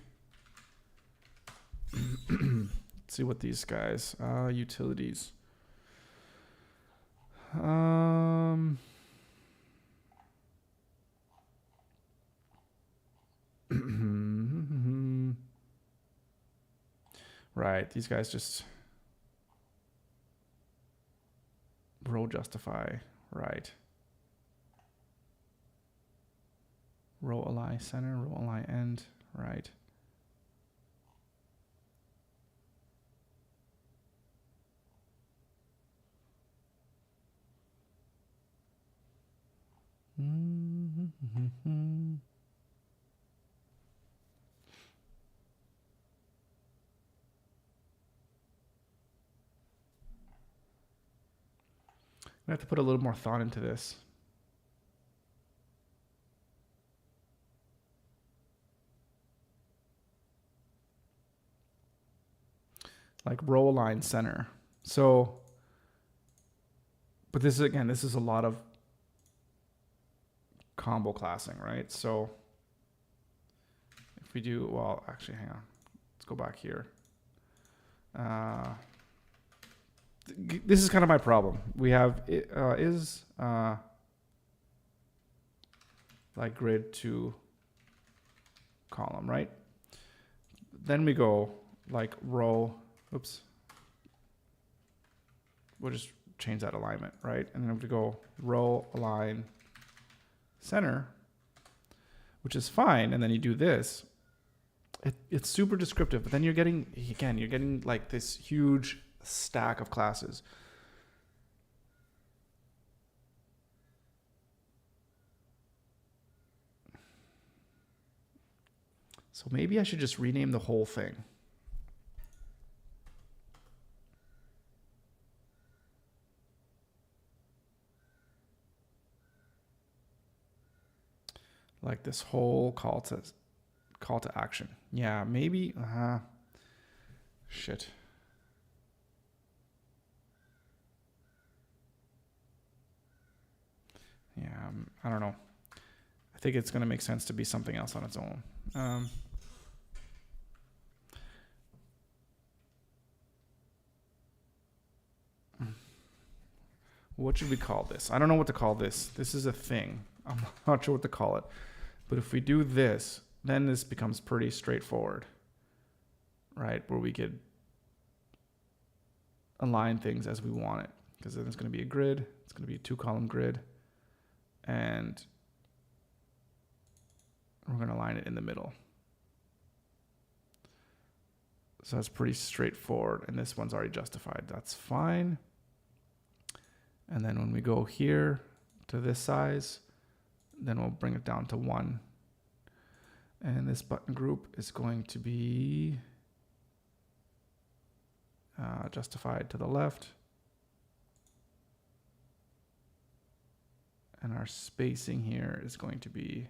Let's see what these guys, utilities. Right, these guys just row justify, right. Row ally center, row ally end, right. I have to put a little more thought into this. Like row align center. So, but this is a lot of combo classing, right? So if we do, well, actually, hang on. Let's go back here. This is kind of my problem. We have like grid to column, right? Then we go like row, oops. We'll just change that alignment, right? And then we go row align center, which is fine. And then you do this. It's super descriptive, but then you're getting like this huge stack of classes. So maybe I should just rename the whole thing. like this whole call to action. Yeah, maybe. Shit. Yeah, I don't know. I think it's going to make sense to be something else on its own. What should we call this? I don't know what to call this. This is a thing. I'm not sure what to call it. But if we do this, then this becomes pretty straightforward, right? Where we could align things as we want it. Because then it's going to be a grid. It's going to be a 2-column grid. And we're going to align it in the middle. So that's pretty straightforward. And this one's already justified. That's fine. And then when we go here to this size, then we'll bring it down to 1. And this button group is going to be justified to the left. And our spacing here is going to be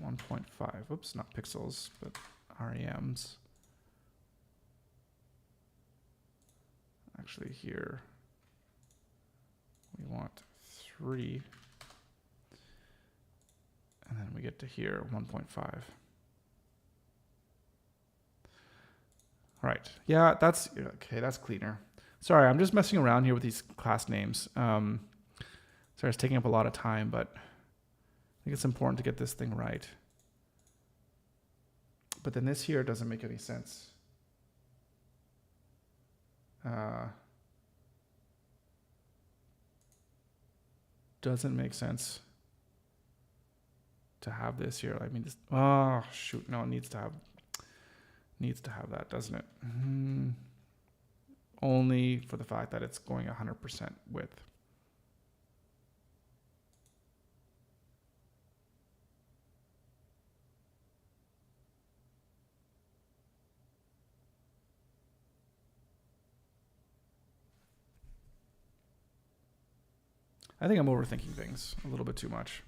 1.5. Oops, not pixels, but REMs. Actually here, we want 3. And then we get to here, 1.5. Right. Yeah, that's okay. That's cleaner. Sorry, I'm just messing around here with these class names. Sorry, it's taking up a lot of time, but I think it's important to get this thing right. But then this here doesn't make any sense. Doesn't make sense to have this here. I mean, this, oh shoot, no, it needs to have that, doesn't it? Only for the fact that it's going 100% width. I think I'm overthinking things a little bit too much,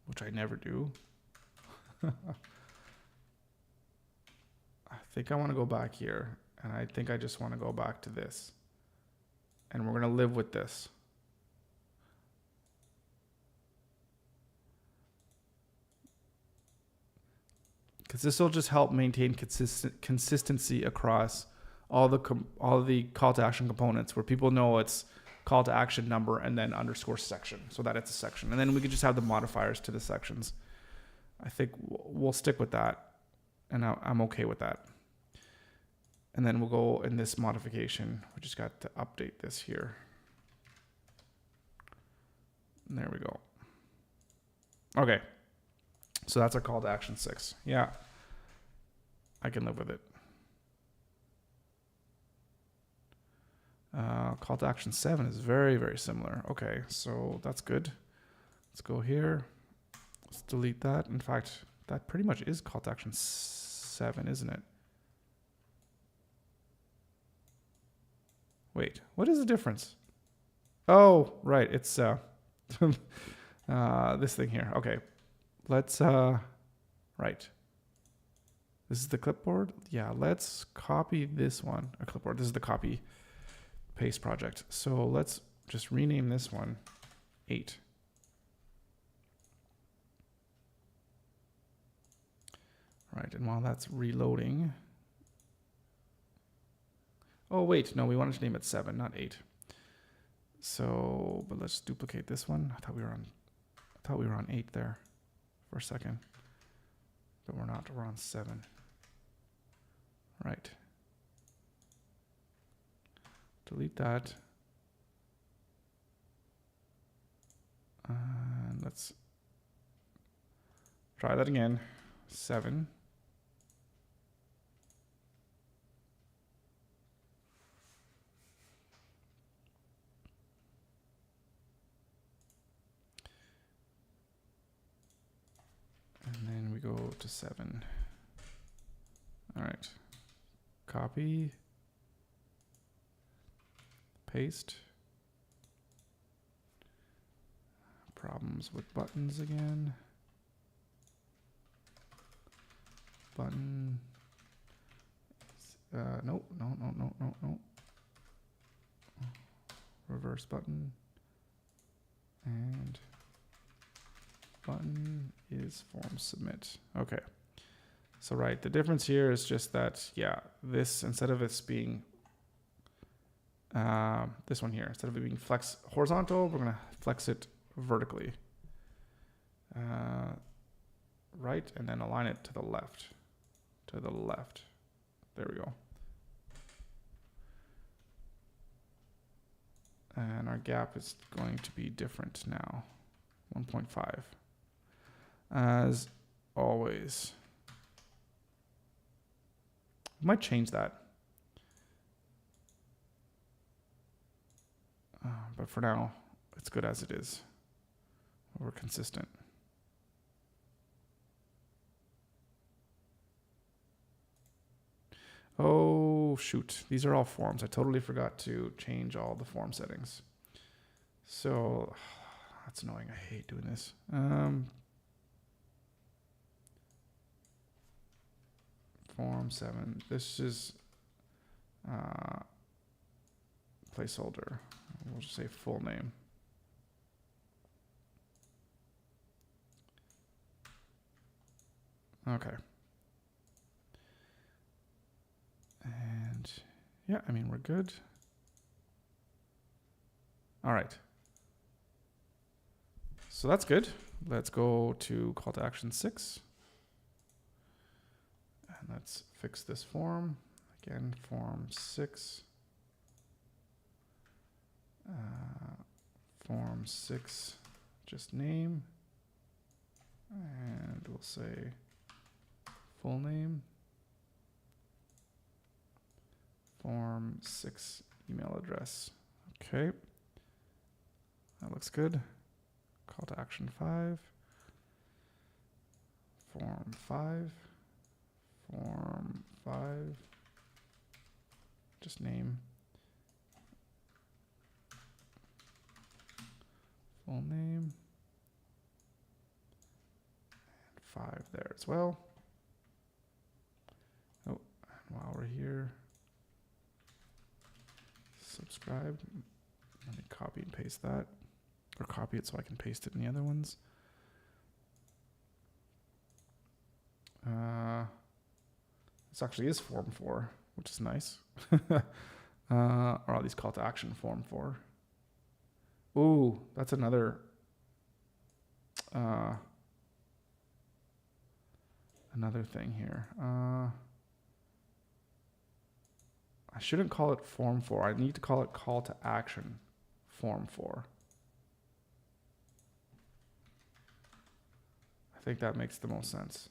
which I never do. I think I want to go back here, and I think I just want to go back to this. And we're going to live with this. Because this will just help maintain consistency across all the call to action components, where people know it's call to action number and then underscore section, so that it's a section. And then we could just have the modifiers to the sections. I think we'll stick with that, and I'm okay with that. And then we'll go in this modification. We just got to update this here. And there we go. Okay. So that's our call to action 6. Yeah. I can live with it. Call to action 7 is very, very similar. Okay, so that's good. Let's go here. Let's delete that. In fact, that pretty much is call to action 7, isn't it? Wait, what is the difference? Oh, right, it's this thing here. Okay, let's, right. This is the clipboard. Yeah, let's copy this one. A clipboard, this is the copy paste project. So let's just rename this one 8. Right, and while that's reloading, oh wait, no, we wanted to name it 7, not 8. So, but let's duplicate this one. I thought we were on 8 there for a second, but we're not. We're on 7. Right. Delete that. And let's try that again. 7. And then we go to 7. All right. Copy. Paste. problems with buttons again. Button. Nope, no. Reverse button. And button is form submit. Okay. So right, the difference here is just that, yeah, this, instead of it being, this one here, instead of it being flex horizontal, we're going to flex it vertically. Right, and then align it to the left. To the left. There we go. And our gap is going to be different now. 1.5. As always. Might change that. But for now, it's good as it is. We're consistent. Oh, shoot. These are all forms. I totally forgot to change all the form settings. So, that's annoying. I hate doing this. Form 7. This is placeholder. We'll just say full name. Okay. And yeah, I mean, we're good. All right. So that's good. Let's go to call to action 6. And let's fix this form. Again, form 6. Form 6, just name. And we'll say full name. Form 6 email address. Okay. That looks good. Call to action 5. Form 5. Form 5. Just name. Full name. And 5 there as well. Oh, and while we're here, subscribe. Let me copy and paste that. Or copy it so I can paste it in the other ones. This actually is form 4, which is nice. Or at least call to action form 4. Ooh, that's another thing here. I shouldn't call it form 4. I need to call it call to action form 4. I think that makes the most sense.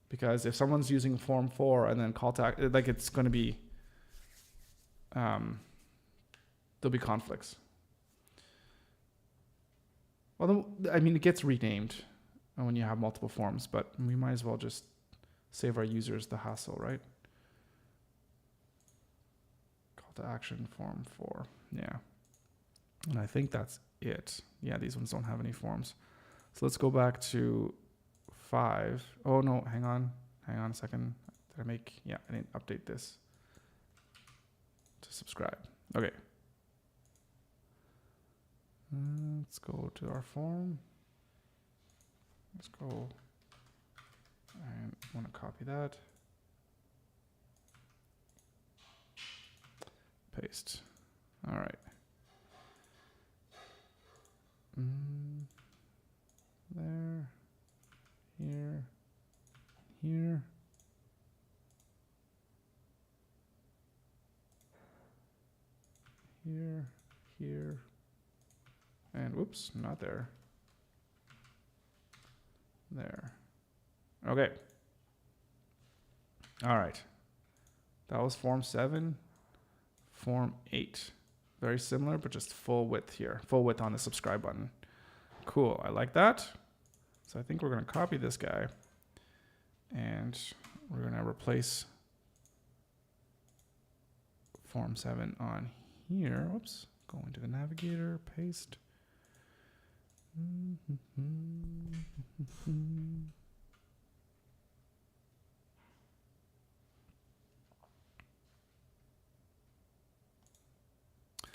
Because if someone's using form 4 and then call to action, like it's going to be, there'll be conflicts. Well, I mean, it gets renamed when you have multiple forms, but we might as well just save our users the hassle, right? Call to action form 4. Yeah. And I think that's it. Yeah, these ones don't have any forms. So let's go back to 5. Oh, no, hang on a second. Did I make, yeah, I didn't update this to subscribe. Okay. Let's go to our form. Let's go and want to copy that. Paste. All right. There. Here. Here. Here. Here. And whoops, not there. There. Okay. All right. That was form 7. Form 8. Very similar, but just full width here. Full width on the subscribe button. Cool. I like that. So I think we're going to copy this guy. And we're going to replace form 7 on here. Whoops. Go into the navigator, paste.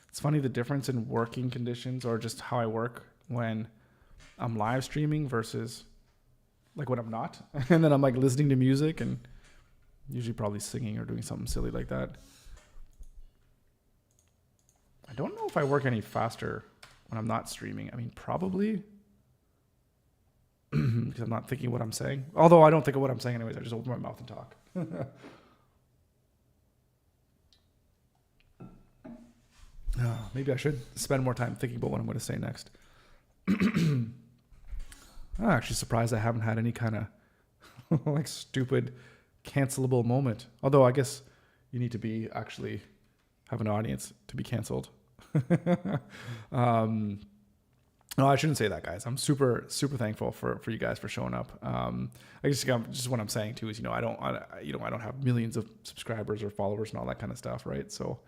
It's funny the difference in working conditions or just how I work when I'm live streaming versus like when I'm not. And then I'm like listening to music and usually probably singing or doing something silly like that. I don't know if I work any faster when I'm not streaming. I mean, probably because I'm not thinking what I'm saying. Although I don't think of what I'm saying anyways. I just open my mouth and talk. Maybe I should spend more time thinking about what I'm going to say next. I'm actually surprised I haven't had any kind of like stupid cancelable moment. Although I guess you need to be actually have an audience to be canceled. No, I shouldn't say that, guys. I'm super thankful for you guys for showing up. I guess just what I'm saying too is, I don't have millions of subscribers or followers and all that kind of stuff, right? So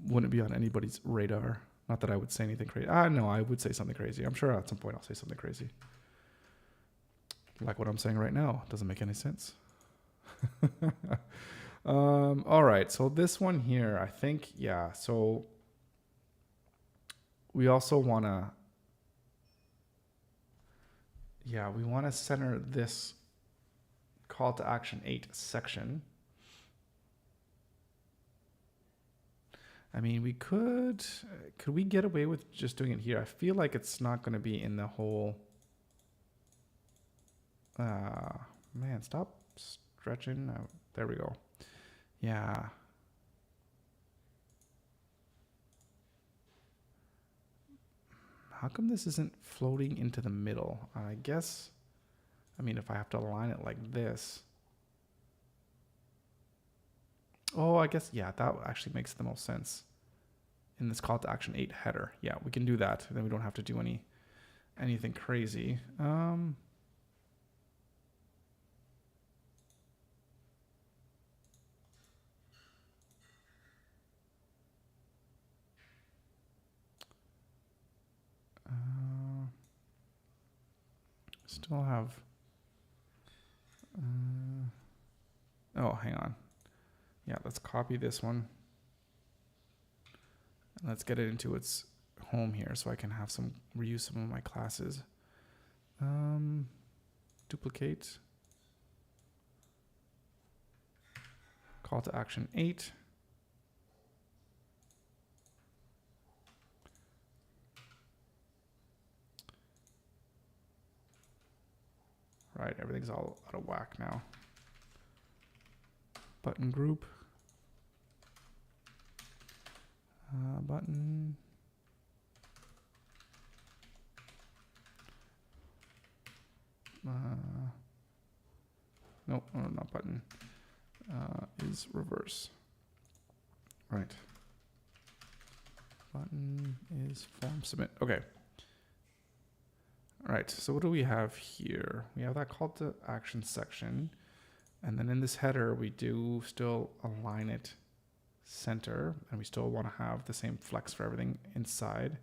wouldn't be on anybody's radar. Not that I would say anything crazy. No, I would say something crazy. I'm sure at some point I'll say something crazy. Like what I'm saying right now. Doesn't make any sense. All right. So this one here, I think, yeah. So we also want to, we want to center this call to action 8 section. I mean, we could we get away with just doing it here? I feel like it's not going to be in the whole, man, stop stretching. There we go. Yeah. How come this isn't floating into the middle? I guess, I mean, if I have to align it like this. Oh, I guess, yeah, that actually makes the most sense in this call to action 8 header. Yeah, we can do that. Then we don't have to do anything crazy. Still have, oh, hang on. Yeah, let's copy this one. And let's get it into its home here so I can have reuse some of my classes. Duplicate. Call to action 8. Right, everything's all out of whack now. Button group. Button. Nope, not button. Is reverse. Right. Button is form submit. Okay. All right, so what do we have here? We have that call to action section. And then in this header, we do still align it center. And we still want to have the same flex for everything inside.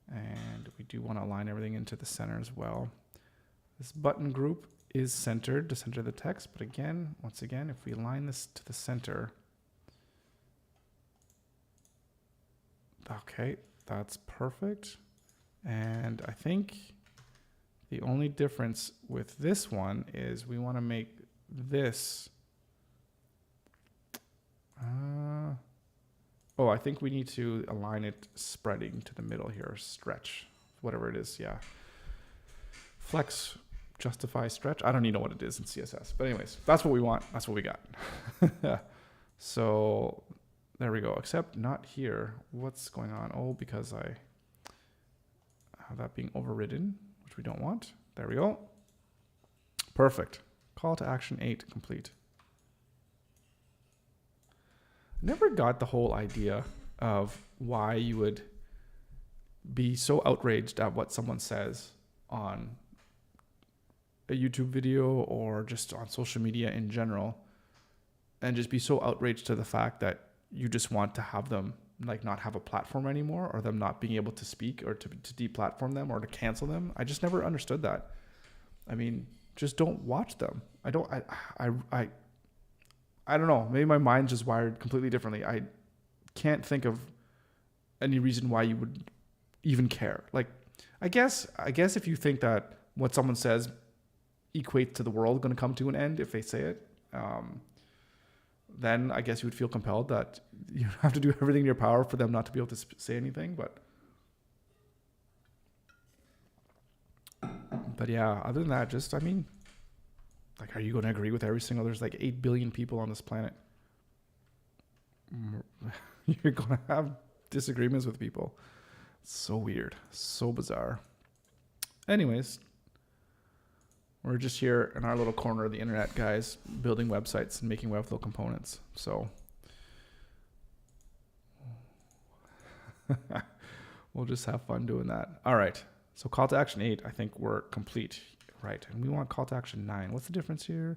And we do want to align everything into the center as well. This button group is centered to center the text. But again, once again, if we align this to the center. Okay, that's perfect. And I think the only difference with this one is we want to make this. I think we need to align it spreading to the middle here. Stretch, whatever it is. Yeah. Flex, justify, stretch. I don't even know what it is in CSS. But anyways, that's what we want. That's what we got. So there we go. Except not here. What's going on? Oh, because I have that being overridden, which we don't want. There we go. Perfect. Call to action 8 complete. Never got the whole idea of why you would be so outraged at what someone says on a YouTube video or just on social media in general, and just be so outraged to the fact that you just want to have them like not have a platform anymore, or them not being able to speak, or to deplatform them, or to cancel them. I just never understood that. I mean, just don't watch them. I don't know. Maybe my mind's just wired completely differently. I can't think of any reason why you would even care. Like, I guess if you think that what someone says equates to the world going to come to an end if they say it, then I guess you would feel compelled that you have to do everything in your power for them not to be able to say anything. But yeah, other than that, just, I mean, like, are you going to agree with every single, there's like 8 billion people on this planet. You're going to have disagreements with people. It's so weird, so bizarre. Anyways, we're just here in our little corner of the internet, guys, building websites and making Webflow components. So we'll just have fun doing that. All right. So call to action 8, I think we're complete. Right. And we want call to action 9. What's the difference here?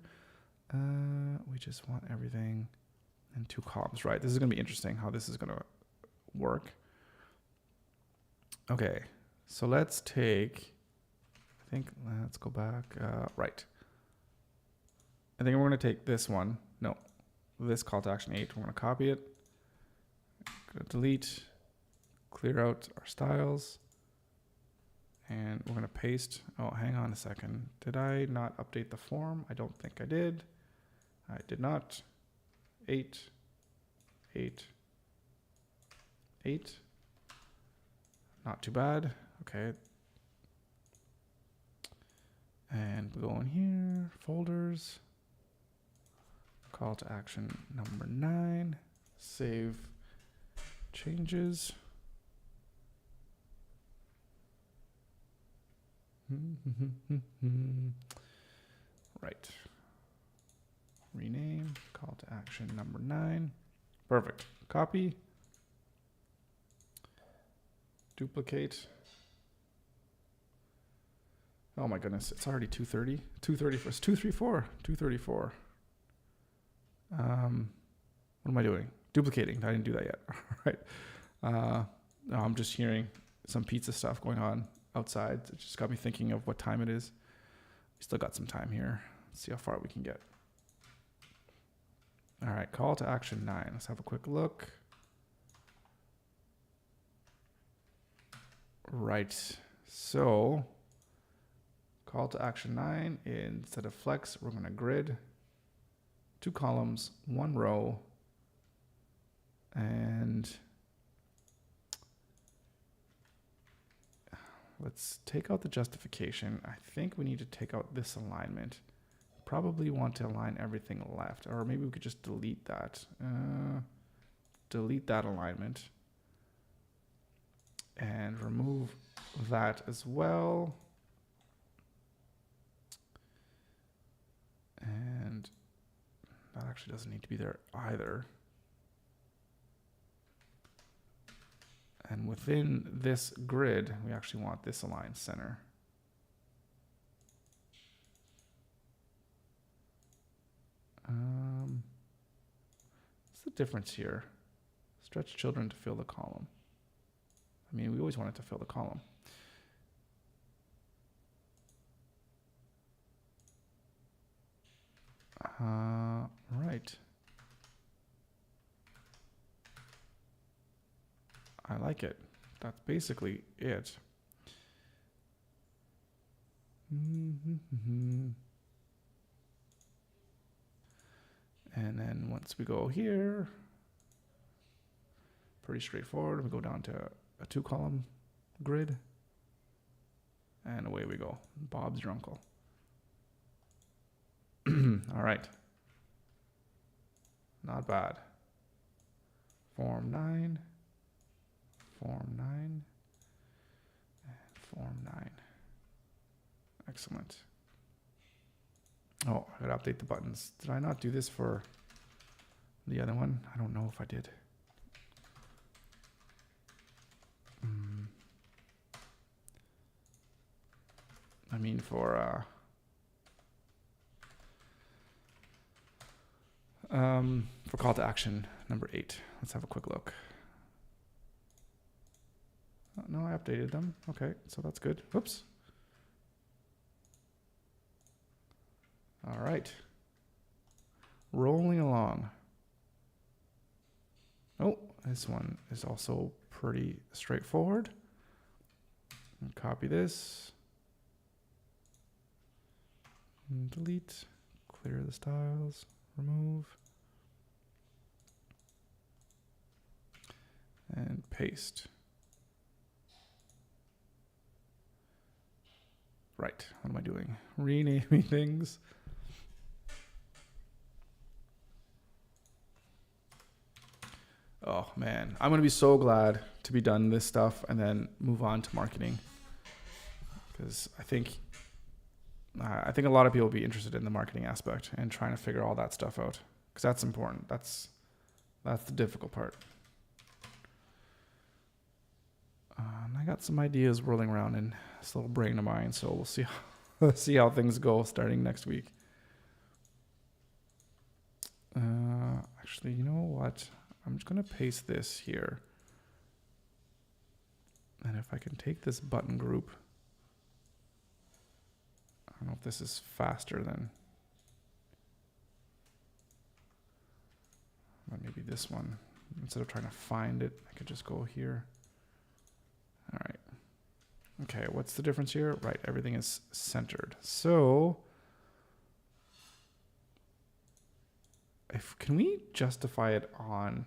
We just want everything in 2 columns. Right. This is going to be interesting how this is going to work. Okay. So let's take, let's go back. Right. I think we're going to take this one. No, this call to action 8. We're going to copy it. Going to delete, clear out our styles. And we're going to paste. Oh, hang on a second. Did I not update the form? I don't think I did. I did not. 8, 8, 8. Not too bad. Okay. And we go in here, folders, call to action number 9, save changes. Right. Rename, call to action number 9. Perfect. Copy. Duplicate. Oh my goodness, it's already 2:30. 2:34. It's 2:34. 2:34. What am I doing? Duplicating. I didn't do that yet. All right. No, I'm just hearing some pizza stuff going on outside. It just got me thinking of what time it is. We still got some time here. Let's see how far we can get. All right, call to action 9. Let's have a quick look. Right. So call to action 9, instead of flex, we're going to grid. 2 columns, 1 row. And let's take out the justification. I think we need to take out this alignment. Probably want to align everything left, or maybe we could just delete that. Delete that alignment. And remove that as well. And that actually doesn't need to be there either. And within this grid, we actually want this aligned center. What's the difference here? Stretch children to fill the column. I mean, we always want it to fill the column. Right. I like it. That's basically it. And then once we go here, pretty straightforward. We go down to a 2-column grid. And away we go. Bob's your uncle. All right. Not bad. Form 9. Form 9. And form 9. Excellent. Oh, I gotta update the buttons. Did I not do this for the other one? I don't know if I did. I mean for call to action number 8. Let's have a quick look. No, I updated them. Okay, so that's good. Whoops. All right. Rolling along. Oh, this one is also pretty straightforward. Copy this. Delete. Clear the styles. Remove. And paste. Right. What am I doing? Renaming things. Oh man, I'm gonna be so glad to be done this stuff and then move on to marketing, because I think a lot of people will be interested in the marketing aspect and trying to figure all that stuff out, because that's important. That's the difficult part. And I got some ideas whirling around in this little brain of mine, so we'll see see how things go starting next week. Actually, you know what? I'm just going to paste this here. And if I can take this button group, I don't know if this is faster than maybe this one. Instead of trying to find it, I could just go here. All right. Okay, what's the difference here? Right, everything is centered. So can we justify it on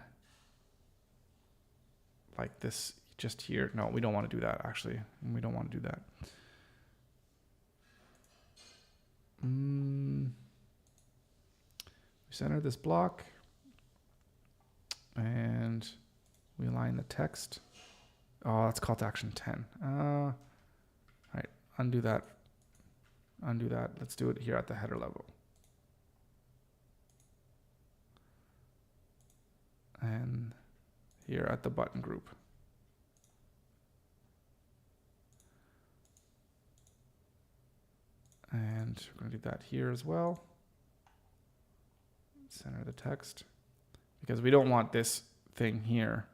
like this just here? No, we don't want to do that, actually. We don't want to do that. We center this block and we align the text. Oh, that's call to action 10. All right, undo that. Undo that. Let's do it here at the header level. And here at the button group. And we're going to do that here as well. Center the text, because we don't want this thing here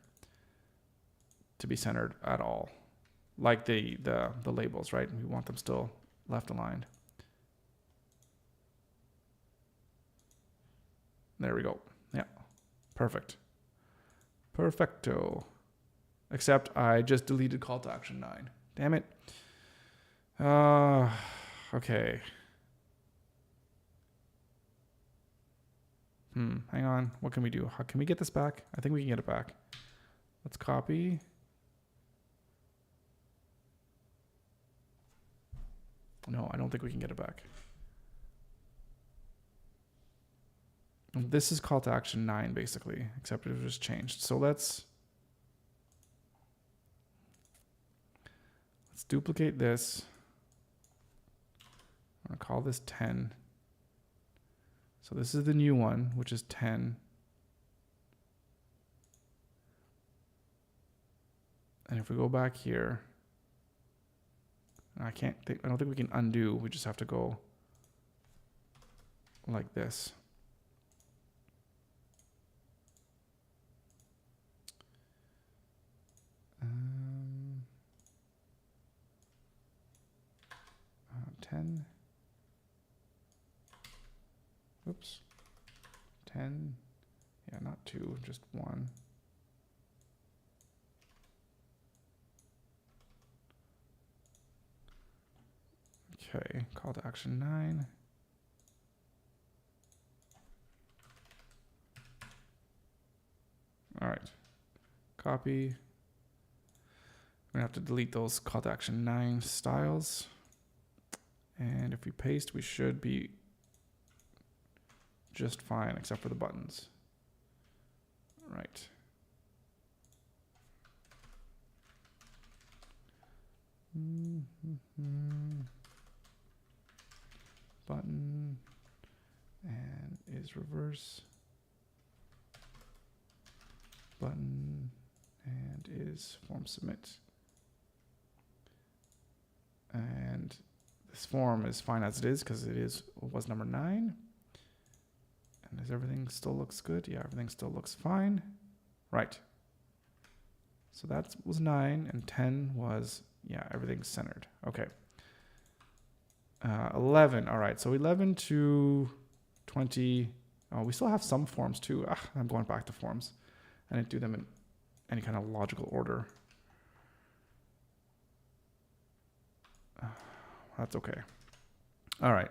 to be centered at all, like the labels, right? We want them still left aligned. There we go. Yeah, perfect. Perfecto. Except I just deleted call to action 9. Damn it. Okay. Hang on. What can we do? How can we get this back? I think we can get it back. Let's copy. No, I don't think we can get it back. This is call to action 9, basically, except it was just changed. So let's duplicate this. I'm going to call this 10. So this is the new one, which is 10. And if we go back here, I don't think we can undo. We just have to go like this. Ten. Oops. 10. Yeah, not 2, just 1. Okay, call to action 9. All right, copy. We're gonna have to delete those call to action 9 styles. And if we paste, we should be just fine, except for the buttons. Right. Button and is reverse. Button and is form submit. And this form is fine as it is because it was number 9. And does everything still looks good? Yeah, everything still looks fine. Right. So that was 9, and 10 was, yeah, everything's centered. Okay. 11. All right. So 11 to 20. Oh, we still have some forms too. I'm going back to forms. I didn't do them in any kind of logical order. That's okay. All right.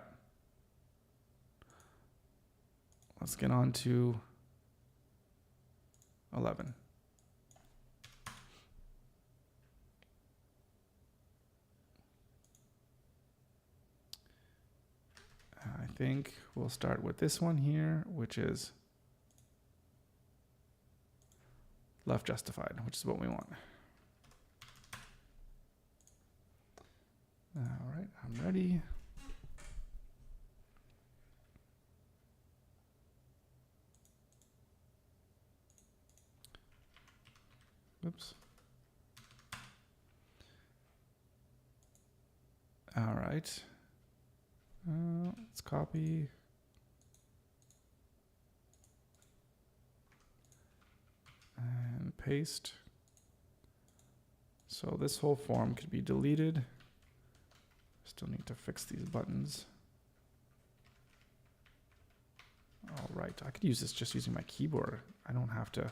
Let's get on to 11. I think we'll start with this one here, which is left justified, which is what we want. All right, I'm ready. Oops. All right. Let's copy. And paste. So this whole form could be deleted. Still need to fix these buttons. All right, I could use this just using my keyboard. I don't have to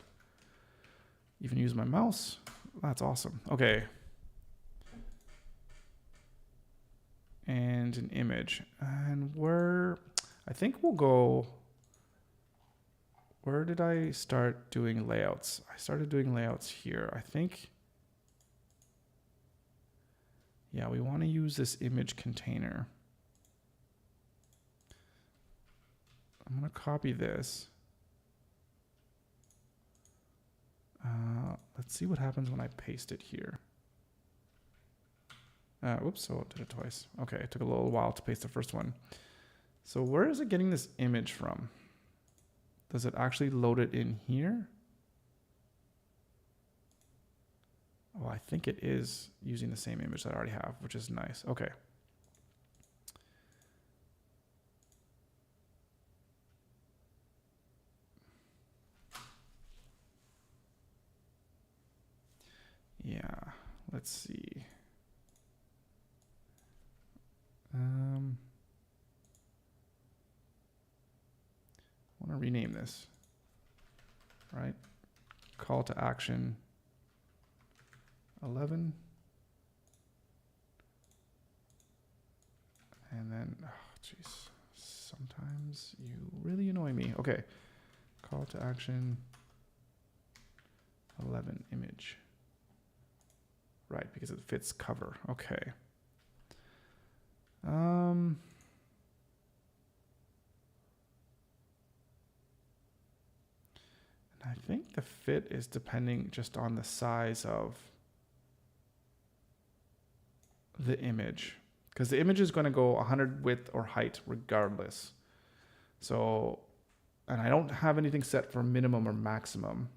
even use my mouse. That's awesome. Okay. And an image. And I think we'll go, where did I start doing layouts? I started doing layouts here. I think, yeah, we want to use this image container. I'm going to copy this. Let's see what happens when I paste it here. Whoops, so I did it twice. Okay, it took a little while to paste the first one. So where is it getting this image from? Does it actually load it in here? Oh, I think it is using the same image that I already have, which is nice. Okay. Yeah, let's see. I want to rename this, right? Call to action 11. And then, oh, jeez, sometimes you really annoy me. Okay, call to action 11 image. Right, because it fits cover. Okay. I think the fit is depending just on the size of the image, because the image is going to go 100 width or height regardless. So, and I don't have anything set for minimum or maximum.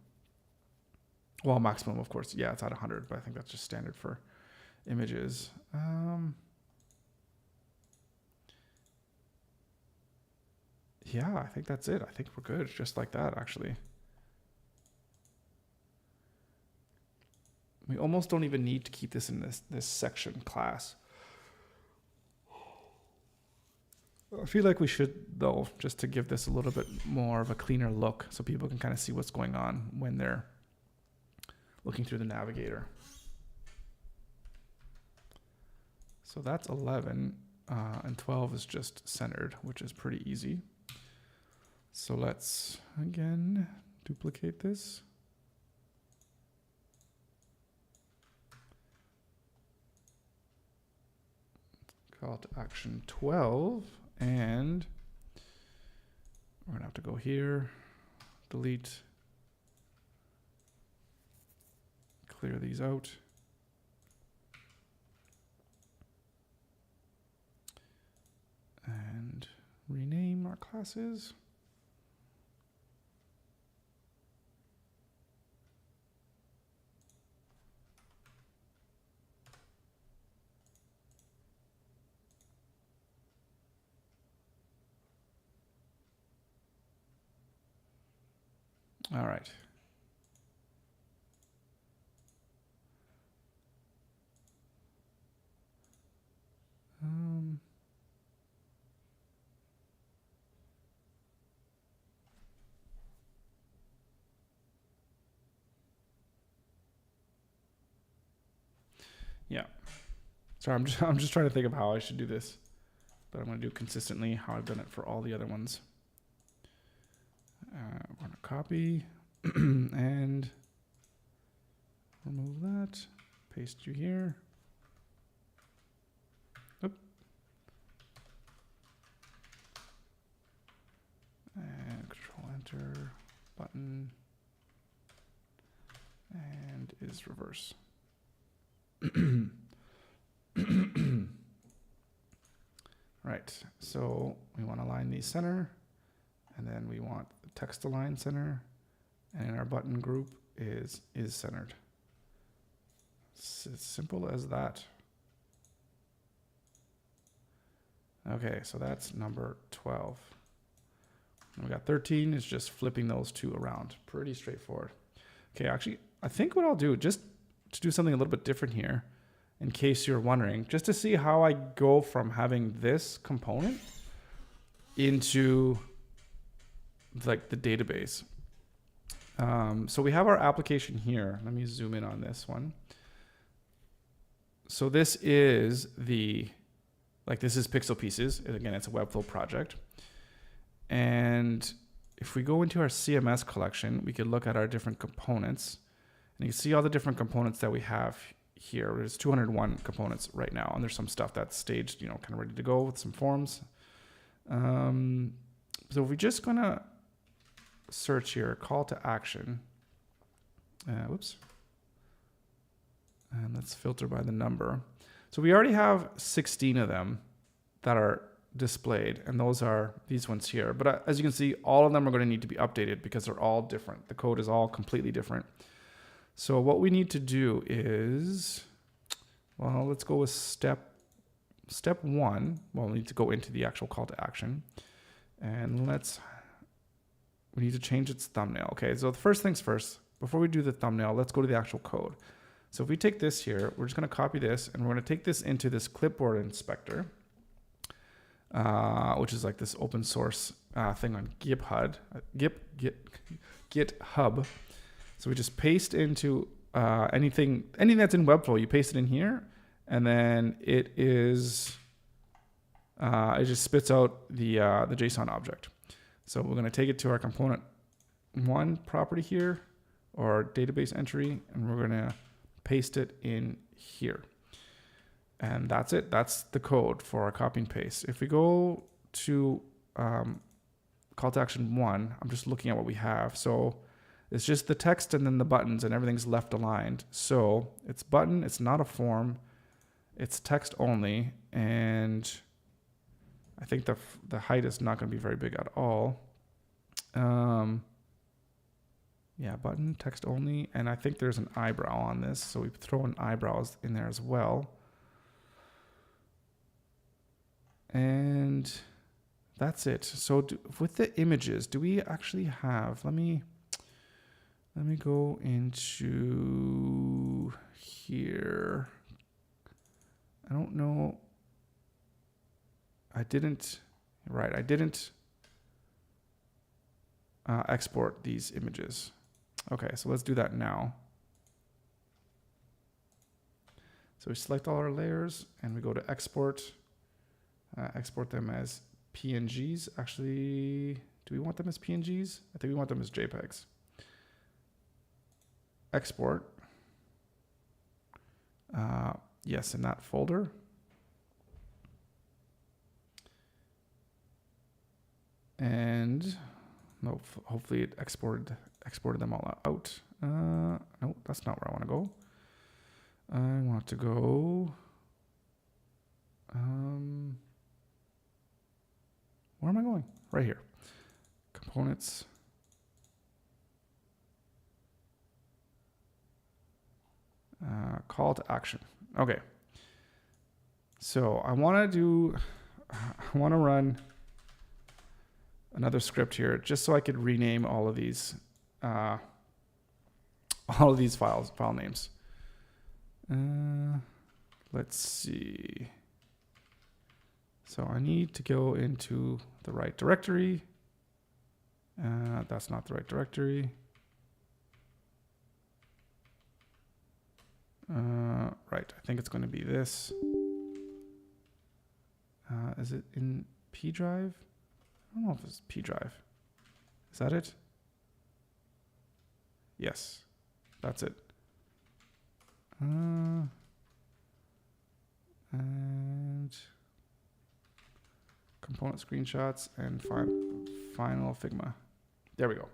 Well, maximum, of course. Yeah, it's at 100, but I think that's just standard for images. Yeah, I think that's it. I think we're good just like that, actually. We almost don't even need to keep this in this section class. I feel like we should, though, just to give this a little bit more of a cleaner look so people can kind of see what's going on when they're looking through the navigator. So that's 11, and 12 is just centered, which is pretty easy. So let's, again, duplicate this. Call to action 12, and we're going to have to go here, delete, clear these out. And rename our classes. All right. Yeah. Sorry, I'm just trying to think of how I should do this, but I'm going to do consistently how I've done it for all the other ones. I'm going to copy and remove that. Paste you here. Oop. And Control Enter, button, and is reverse. Right, so we want to align these center, and then we want the text align center, and in our button group is centered. It's as simple as that. Okay, so that's number 12. And we got 13 is just flipping those two around. Pretty straightforward. Okay, actually, I think what I'll do, just to do something a little bit different here, in case you're wondering, just to see how I go from having this component into like the database. So we have our application here. Let me zoom in on this one. So this is this is Piixel Pieces. Again, it's a Webflow project. And if we go into our CMS collection, we could look at our different components. And you can see all the different components that we have here. There's 201 components right now, and there's some stuff that's staged, kind of ready to go with some forms. So if we're just gonna search here, call to action. Whoops. And let's filter by the number. So we already have 16 of them that are displayed, and those are these ones here. But as you can see, all of them are going to need to be updated because they're all different. The code is all completely different. So what we need to do is, well, let's go with step one. Well, we need to go into the actual call to action, and we need to change its thumbnail. Okay, so the first things first, before we do the thumbnail, let's go to the actual code. So if we take this here, we're just going to copy this, and we're going to take this into this clipboard inspector, which is like this open source thing on GitHub. So we just paste into anything that's in Webflow. You paste it in here, and then it just spits out the JSON object. So we're going to take it to our component one property here, or database entry, and we're going to paste it in here. And that's it. That's the code for our copy and paste. If we go to call to action 1, I'm just looking at what we have. So it's just the text and then the buttons, and everything's left aligned. So it's button, it's not a form, it's text only, and I think the height is not going to be very big at all. Yeah, button, text only, and I think there's an eyebrow on this, so we throw in eyebrows in there as well. And that's it. So with the images, do we actually have, let me go into here. I don't know. I didn't export these images. Okay, so let's do that now. So we select all our layers and we go to export. Export them as PNGs. Actually, do we want them as PNGs? I think we want them as JPEGs. Export. Yes, in that folder. And no, hopefully it exported them all out. No, that's not where I want to go. I want to go. Where am I going? Right here. Components. Call to action. Okay. So I want to run another script here just so I could rename all of these file names. Let's see. So I need to go into the right directory. That's not the right directory. Right, I think it's going to be this. Is it in P drive? I don't know if it's P drive. Is that it? Yes, that's it. And component screenshots and final Figma. There we go.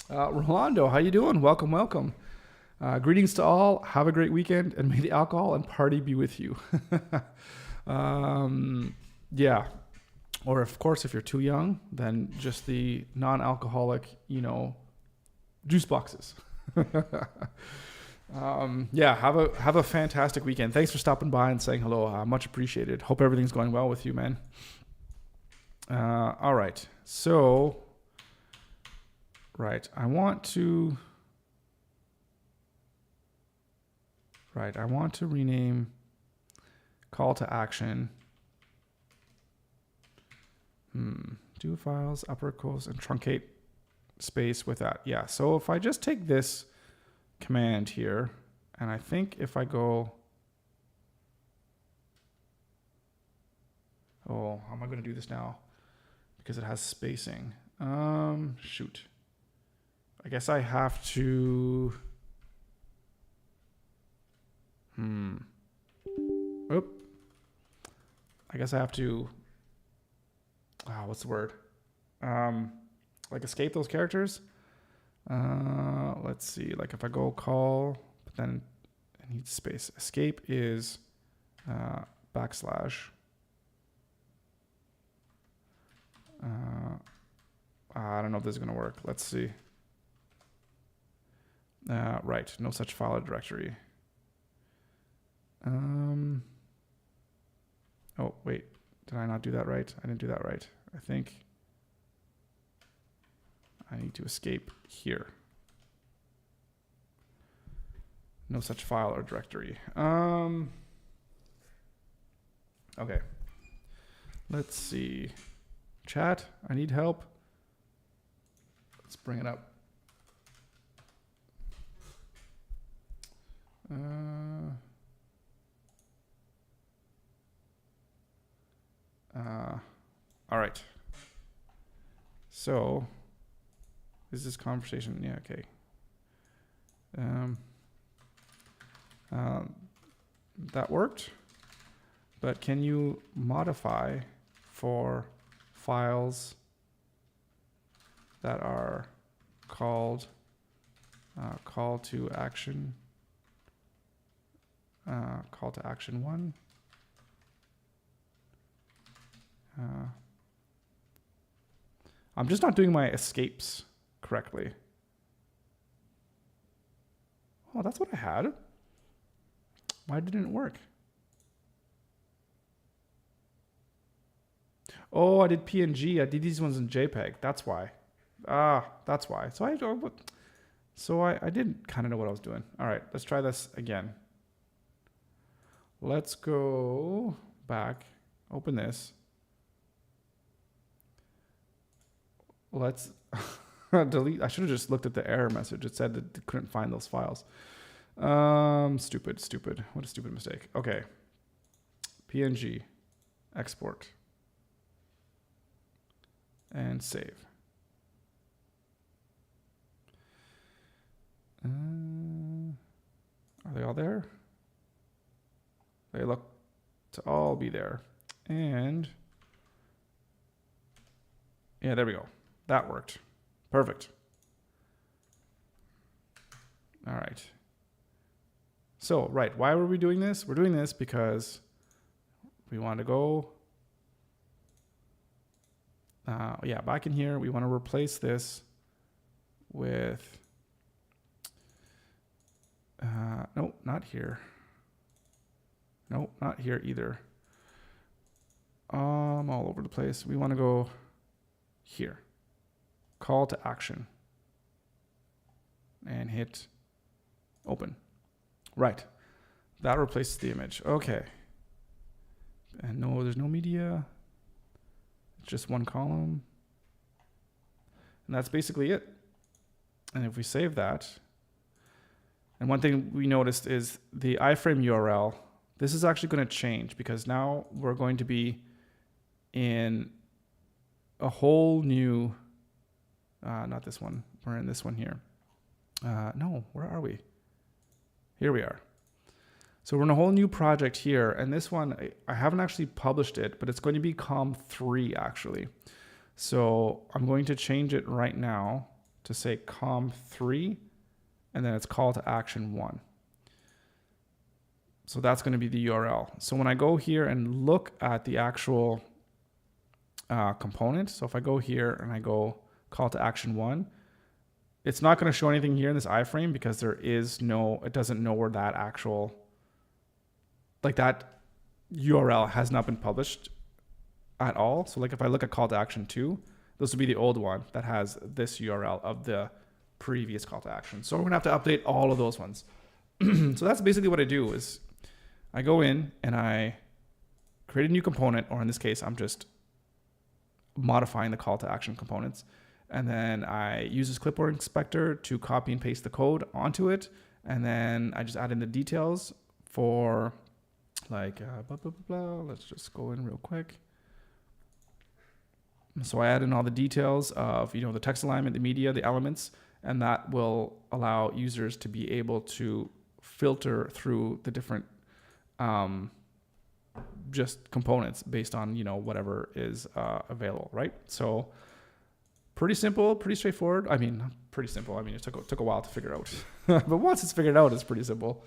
Rolando, how you doing? Welcome, welcome. Greetings to all. Have a great weekend, and may the alcohol and party be with you. Yeah. Or of course, if you're too young, then just the non-alcoholic, juice boxes. Yeah. Have a fantastic weekend. Thanks for stopping by and saying hello. Much appreciated. Hope everything's going well with you, man. All right. So, right. I want to rename call to action. Do files, upper quotes, and truncate space with that. Yeah. So if I just take this command here, and I think if I go, how am I going to do this now? Because it has spacing. Shoot. I guess I have to. I guess I have to. What's the word? Like escape those characters. Let's see. Like if I go call, but then it needs space. Escape is backslash. I don't know if this is going to work. Let's see. Right. No such file or directory. Oh, wait. Did I not do that right? I didn't do that right. I think I need to escape here. No such file or directory. Okay. Let's see. Chat, I need help. Let's bring it up. All right. So, is this conversation? Yeah, okay. That worked. But can you modify for files that are called call to action 1? I'm just not doing my escapes correctly. Oh, that's what I had. Why didn't it work? Oh, I did PNG. I did these ones in JPEG. That's why. That's why. So I did kind of know what I was doing. All right, let's try this again. Let's go back. Open this. Let's delete. I should have just looked at the error message. It said that it couldn't find those files. Stupid. What a stupid mistake. Okay. PNG. Export. And save. Are they all there? They look to all be there. And yeah, there we go. That worked. Perfect. All right. So, right, why were we doing this? We're doing this because we want to go, back in here. We want to replace this with, no, not here. No, not here either. All over the place. We want to go here. Call to action. And hit open. Right. That replaces the image. Okay. And no, there's no media. It's just one column. And that's basically it. And if we save that, And one thing we noticed is the iframe URL. This is actually going to change because now we're going to be in a whole new, not this one. We're in this one here. No, where are we? Here we are. So we're in a whole new project here. And this one, I haven't actually published it, but it's going to be COM3 actually. So I'm going to change it right now to say COM3, and then it's call to action 1. So that's going to be the URL. So when I go here and look at the actual component, so if I go here and I go call to action 1, it's not going to show anything here in this iframe because it doesn't know where that actual, like that URL has not been published at all. So like if I look at call to action 2, this will be the old one that has this URL of the previous call to action. So we're gonna have to update all of those ones. So that's basically what I do is I go in and I create a new component, or in this case, I'm just modifying the call to action components. And then I use this clipboard inspector to copy and paste the code onto it. And then I just add in the details for like, blah, blah, blah, blah. Let's just go in real quick. So I add in all the details of, the text alignment, the media, the elements, and that will allow users to be able to filter through the different just components based on, whatever is available, right? So pretty simple, pretty straightforward. I mean, pretty simple. I mean, it took a while to figure out, but once it's figured out, it's pretty simple.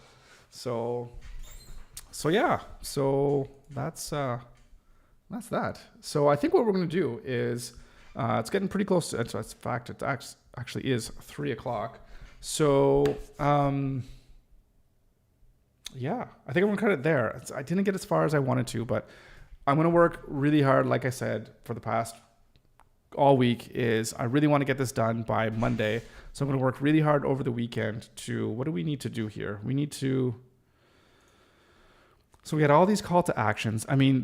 So yeah, so that's that. So I think what we're going to do is, it's getting pretty close to, in fact, it actually is 3:00. So, yeah, I think I'm going to cut it there. I didn't get as far as I wanted to, but I'm going to work really hard. Like I said, for the past all week I really want to get this done by Monday. So I'm going to work really hard over the weekend what do we need to do here? So we had all these call to actions. I mean,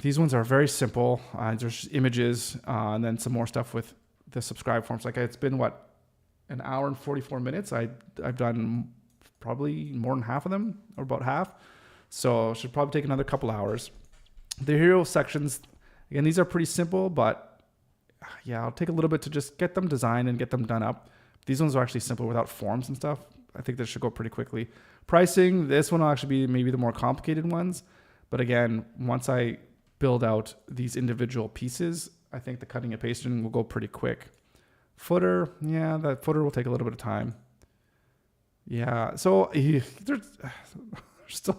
these ones are very simple. There's images and then some more stuff with the subscribe forms. Like it's been an hour and 44 minutes. I've done probably more than half of them, or about half. So it should probably take another couple hours. The hero sections, again, these are pretty simple, but yeah, I'll take a little bit to just get them designed and get them done up. These ones are actually simple without forms and stuff. I think this should go pretty quickly. Pricing, this one will actually be maybe the more complicated ones. But again, once I build out these individual pieces, I think the cutting and pasting will go pretty quick. Footer, yeah, that footer will take a little bit of time. Yeah, so there's a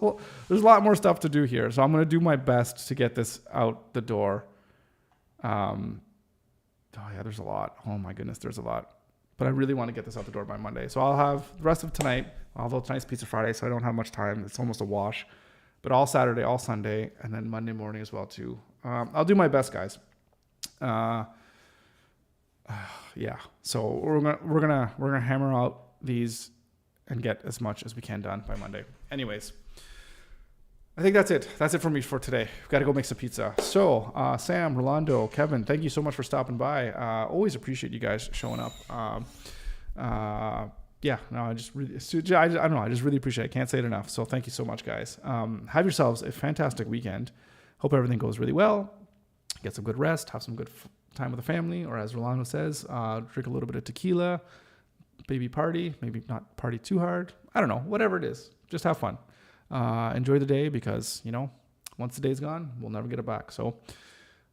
lot more stuff to do here. So I'm going to do my best to get this out the door. Oh yeah, there's a lot. Oh my goodness, there's a lot. But I really want to get this out the door by Monday. So I'll have the rest of tonight, although tonight's Pizza Friday, so I don't have much time. It's almost a wash. But all Saturday, all Sunday, and then Monday morning as well too. I'll do my best, guys. Yeah. So we're gonna hammer out these and get as much as we can done by Monday. Anyways, I think that's it. That's it for me for today. We've got to go make some pizza. So, Sam, Rolando, Kevin, thank you so much for stopping by. Always appreciate you guys showing up. Yeah, no, I just really, I don't know. I just really appreciate it. I can't say it enough. So thank you so much, guys. Have yourselves a fantastic weekend. Hope everything goes really well. Get some good rest. Have some good time with the family. Or as Rolando says, drink a little bit of tequila. Baby party. Maybe not party too hard. I don't know. Whatever it is. Just have fun. Enjoy the day because, once the day's gone, we'll never get it back. So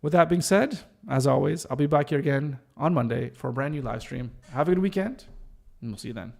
with that being said, as always, I'll be back here again on Monday for a brand new live stream. Have a good weekend, and we'll see you then.